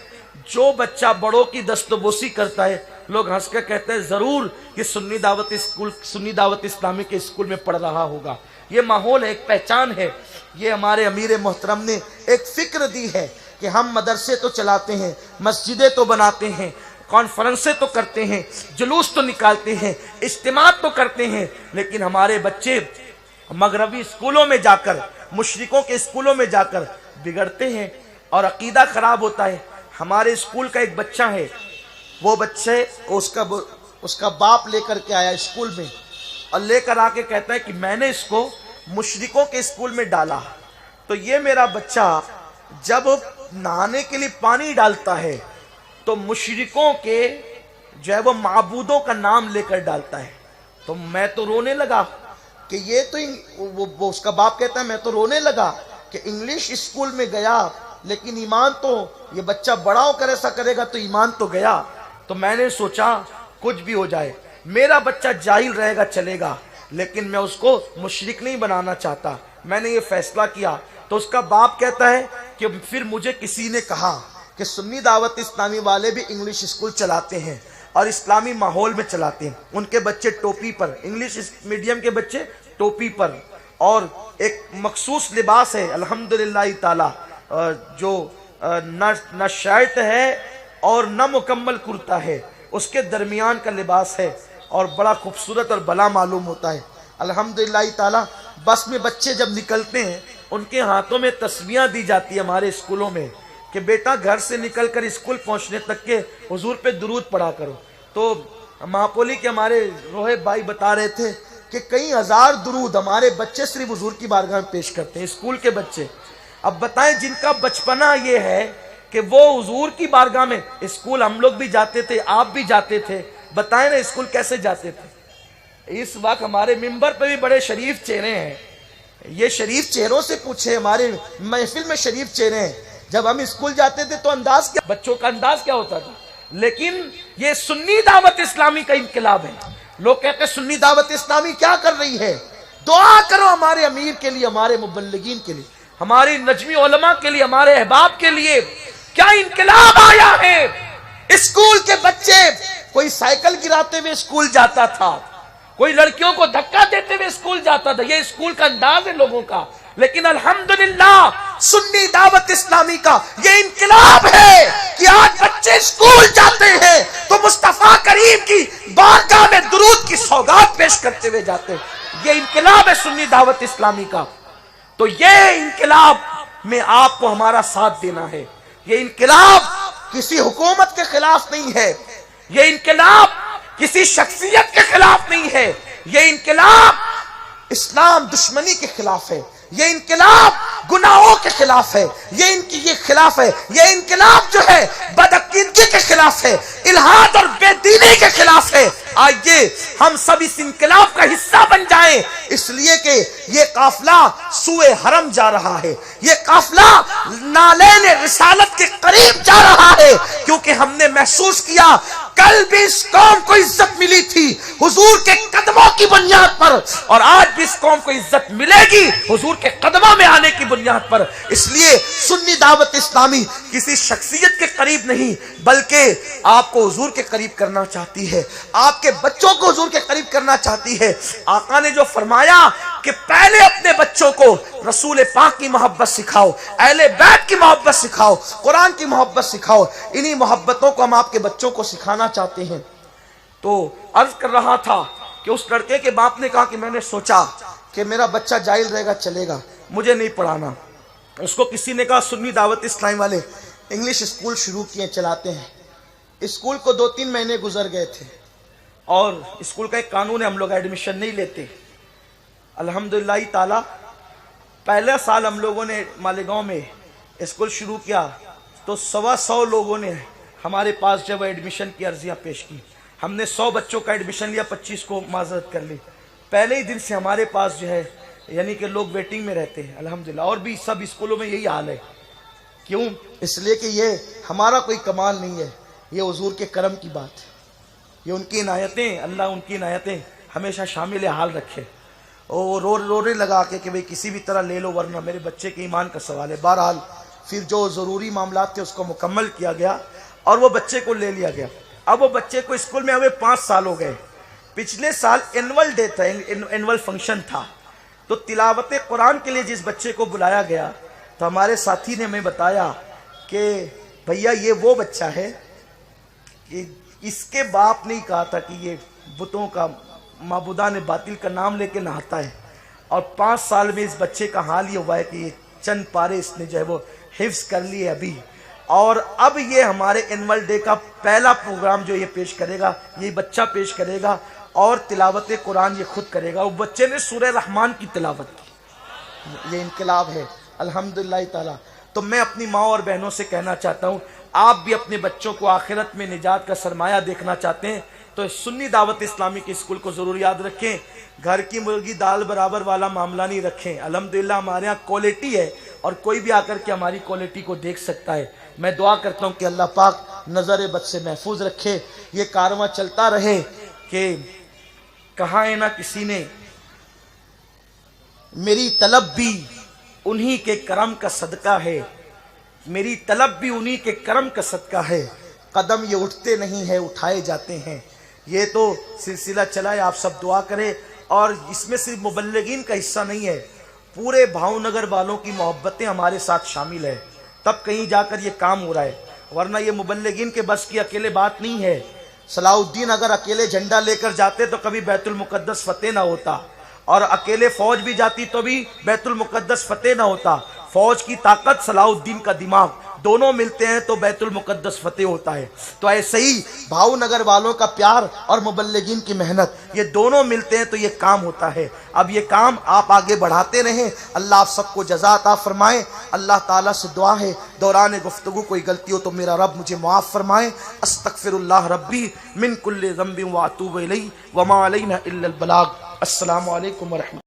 جو بچہ بڑوں کی دستبوسی کرتا ہے لوگ ہنس کر کہتے ہیں ضرور یہ سنی دعوت اسلامی کے اسکول میں پڑھ رہا ہوگا۔ یہ ماحول ہے، ایک پہچان ہے۔ یہ ہمارے امیر محترم نے ایک فکر دی ہے کہ ہم مدرسے تو چلاتے ہیں، مسجدیں تو بناتے ہیں، کانفرنسیں تو کرتے ہیں، جلوس تو نکالتے ہیں، اجتماع تو کرتے ہیں، لیکن ہمارے بچے مغربی اسکولوں میں جا کر، مشرکوں کے اسکولوں میں جا کر بگڑتے ہیں اور عقیدہ خراب ہوتا ہے۔ ہمارے اسکول کا ایک بچہ ہے، وہ بچے اس کا باپ لے کر کے آیا اسکول میں اور لے کر آ کے کہتا ہے کہ میں نے اس کو مشرکوں کے اسکول میں ڈالا۔ تو یہ میرا بچہ جب نہانے کے لیے پانی ڈالتا ہے تو مشرکوں کے جو ہے وہ معبودوں کا نام لے کر ڈالتا ہے۔ تو میں تو رونے لگا کہ یہ تو وہ اس کا باپ کہتا ہے میں تو رونے لگا کہ انگلش اسکول میں گیا لیکن ایمان تو یہ بچہ بڑا ہو کر ایسا کرے گا تو ایمان تو گیا۔ تو میں نے سوچا کچھ بھی ہو جائے میرا بچہ جاہل رہے گا چلے گا، لیکن میں اس کو مشرک نہیں بنانا چاہتا۔ میں نے یہ فیصلہ کیا۔ تو اس کا باپ کہتا ہے کہ پھر مجھے کسی نے کہا کہ سنی دعوت اسلامی والے بھی انگلش اسکول چلاتے ہیں اور اسلامی ماحول میں چلاتے ہیں، ان کے بچے ٹوپی پر، انگلش میڈیم کے بچے ٹوپی پر، اور ایک مخصوص لباس ہے الحمدللہ تعالی جو نہ شرٹ ہے اور نہ مکمل کرتا ہے، اس کے درمیان کا لباس ہے اور بڑا خوبصورت اور بھلا معلوم ہوتا ہے الحمدللہ تعالی۔ بس میں بچے جب نکلتے ہیں ان کے ہاتھوں میں تسبیحاں دی جاتی ہے ہمارے اسکولوں میں کہ بیٹا گھر سے نکل کر اسکول پہنچنے تک کے حضور پہ درود پڑھا کرو۔ تو مہاپولی کے ہمارے روحے بھائی بتا رہے تھے کہ کئی ہزار درود ہمارے بچے صرف حضور کی بارگاہ میں پیش کرتے ہیں، اسکول کے بچے۔ اب بتائیں جن کا بچپنا یہ ہے کہ وہ حضور کی بارگاہ میں، اسکول ہم لوگ بھی جاتے تھے، آپ بھی جاتے تھے، بتائیں نا اسکول کیسے جاتے تھے؟ اس وقت ہمارے ممبر پہ بھی بڑے شریف چہرے ہیں، یہ شریف چہروں سے پوچھے، ہمارے محفل میں شریف چہرے ہیں۔ جب ہم اسکول جاتے تھے تو انداز کیا، بچوں کا انداز کیا ہوتا تھا؟ لیکن یہ سنی دعوت اسلامی کا انقلاب ہے۔ لوگ کہتے ہیں سنی دعوت اسلامی کیا کر رہی ہے؟ دعا کرو ہمارے امیر کے لیے، ہمارے مبلغین کے لیے، ہماری نجمی علماء کے لیے، ہمارے احباب کے لیے۔ کیا انقلاب آیا ہے! اسکول کے بچے، کوئی سائیکل گراتے ہوئے اسکول جاتا تھا، کوئی لڑکیوں کو دھکا دیتے ہوئے اسکول جاتا تھا، یہ اسکول کا انداز ہے لوگوں کا۔ لیکن الحمدللہ سنی دعوت اسلامی کا یہ انقلاب ہے کہ آج بچے اسکول جاتے ہیں تو مصطفیٰ کریم کی بارگاہ میں درود کی سوغات پیش کرتے ہوئے جاتے ہیں۔ یہ انقلاب ہے سنی دعوت اسلامی کا۔ تو یہ انقلاب میں آپ کو ہمارا ساتھ دینا ہے۔ یہ انقلاب کسی حکومت کے خلاف نہیں ہے، یہ انقلاب کسی شخصیت کے خلاف نہیں ہے، یہ انقلاب اسلام دشمنی کے خلاف ہے، یہ انقلاب گناہوں کے خلاف ہے، یہ خلاف ہے، یہ انقلاب جو ہے بدعقیدگی کے خلاف ہے، الحاد اور بے دینی کے خلاف ہے۔ آئیے ہم سب اس انقلاب کا حصہ بن جائیں، اس لیے کہ یہ قافلہ سوئے حرم جا رہا ہے، یہ قافلہ نالین رسالت کے قریب جا رہا ہے، کیونکہ ہم نے محسوس کیا کل بھی اس قوم کو عزت ملی تھی حضور کے قدموں کی بنیاد پر، اور آج بھی اس قوم کو عزت ملے گی حضور کے قدموں میں آنے کی بنیاد پر۔ اس لیے سنی دعوت اسلامی کسی شخصیت کے قریب نہیں، بلکہ آپ کو حضور کے قریب کرنا چاہتی ہے، آپ کے بچوں کو حضور کے قریب کرنا چاہتی ہے۔ آقا نے جو فرمایا کہ پہلے اپنے بچوں کو رسول پاک کی محبت سکھاؤ، اہل بیت کی محبت سکھاؤ، قرآن کی محبت سکھاؤ، انہی محبتوں کو ہم آپ کے بچوں کو سکھانا چاہتے ہیں۔ تو عرض کر رہا تھا کہ اس لڑکے کے باپ نے کہا کہ میں نے سوچا کہ میرا بچہ جاہل رہے گا، چلے گا، مجھے نہیں پڑھانا۔ اس کو کسی نے کہا سنی دعوت اسلامی والے انگلش اسکول شروع کیے، چلاتے ہیں۔ اسکول کو 2-3 مہینے گزر گئے تھے، اور اسکول کا ایک قانون ہے، ہم لوگ ایڈمیشن نہیں لیتے۔ الحمدللہ تعالی پہلا سال ہم لوگوں نے مالیگاؤں میں اسکول شروع کیا تو 125 لوگوں نے ہمارے پاس جب ایڈمیشن کی عرضیاں پیش کی۔ ہم نے 100 بچوں کا ایڈمیشن لیا، 25 کو معذرت کر لی۔ پہلے ہی دن سے ہمارے پاس جو ہے یعنی کہ لوگ ویٹنگ میں رہتے ہیں الحمدللہ، اور بھی سب اسکولوں میں یہی حال ہے۔ کیوں؟ اس لیے کہ یہ ہمارا کوئی کمال نہیں ہے، یہ حضور کے کرم کی بات ہے، یہ ان کی عنایتیں، اللہ ان کی عنایتیں ہمیشہ شامل حال رکھے۔ اور رونے لگا کہ بھئی کسی بھی طرح لے لو ورنہ میرے بچے کے ایمان کا سوال ہے۔ بہرحال پھر جو ضروری معاملات تھے اس کو مکمل کیا گیا اور وہ بچے کو لے لیا گیا۔ اب وہ بچے کو اسکول میں ہوئے 5 سال ہو گئے۔ پچھلے سال اینول ڈے تھا، اینول فنکشن تھا، تو تلاوت قرآن کے لیے جس بچے کو بلایا گیا تو ہمارے ساتھی نے ہمیں بتایا کہ بھیا یہ وہ بچہ ہے کہ اس کے باپ نے ہی کہا تھا کہ یہ بتوں کا، معبودان باطل کا نام لے کے نہاتا ہے، اور 5 سال میں اس بچے کا حال یہ ہوا ہے کہ یہ چند پارے اس نے جو ہے وہ حفظ کر لیے ابھی، اور اب یہ ہمارے اینول ڈے کا پہلا پروگرام جو یہ پیش کرے گا، یہ بچہ پیش کرے گا، اور تلاوت قرآن یہ خود کرے گا۔ وہ بچے نے سورہ رحمان کی تلاوت کی، یہ انقلاب ہے الحمدللہ تعالی۔ تو میں اپنی ماں اور بہنوں سے کہنا چاہتا ہوں، آپ بھی اپنے بچوں کو آخرت میں نجات کا سرمایہ دیکھنا چاہتے ہیں تو سنی دعوت اسلامی کے اسکول کو ضرور یاد رکھیں۔ گھر کی مرغی دال برابر والا معاملہ نہیں رکھیں۔ الحمدللہ ہمارے ہاں کوالٹی ہے، اور کوئی بھی آ کر کے ہماری کوالٹی کو دیکھ سکتا ہے۔ میں دعا کرتا ہوں کہ اللہ پاک نظر بد سے محفوظ رکھے، یہ کارواں چلتا رہے کہ کہا ہے نا کسی نے، میری طلب بھی انہی کے کرم کا صدقہ ہے، میری طلب بھی انہی کے کرم کا صدقہ ہے، قدم یہ اٹھتے نہیں ہیں اٹھائے جاتے ہیں۔ یہ تو سلسلہ چلا ہے، آپ سب دعا کریں، اور اس میں صرف مبلغین کا حصہ نہیں ہے، پورے بھاؤ نگر والوں کی محبتیں ہمارے ساتھ شامل ہے، تب کہیں جا کر یہ کام ہو رہا ہے، ورنہ یہ مبلغین کے بس کی اکیلے بات نہیں ہے۔ صلاح الدین اگر اکیلے جھنڈا لے کر جاتے تو کبھی بیت المقدس فتح نہ ہوتا، اور اکیلے فوج بھی جاتی تو بھی بیت المقدس فتح نہ ہوتا۔ فوج کی طاقت، صلاح الدین کا دماغ، دونوں ملتے ہیں تو بیت المقدس فتح ہوتا ہے۔ تو ایسے ہی بھاؤ نگر والوں کا پیار اور مبلغین کی محنت، یہ دونوں ملتے ہیں تو یہ کام ہوتا ہے۔ اب یہ کام آپ آگے بڑھاتے رہیں، اللہ آپ سب کو جزا عطا فرمائے۔ اللہ تعالیٰ سے دعا ہے دوران گفتگو کوئی غلطی ہو تو میرا رب مجھے معاف فرمائے۔ استغفر اللہ ربی من کل ذنب واتوب الیہ وما علینا الا البلاغ۔ السلام علیکم ورحمۃ اللہ۔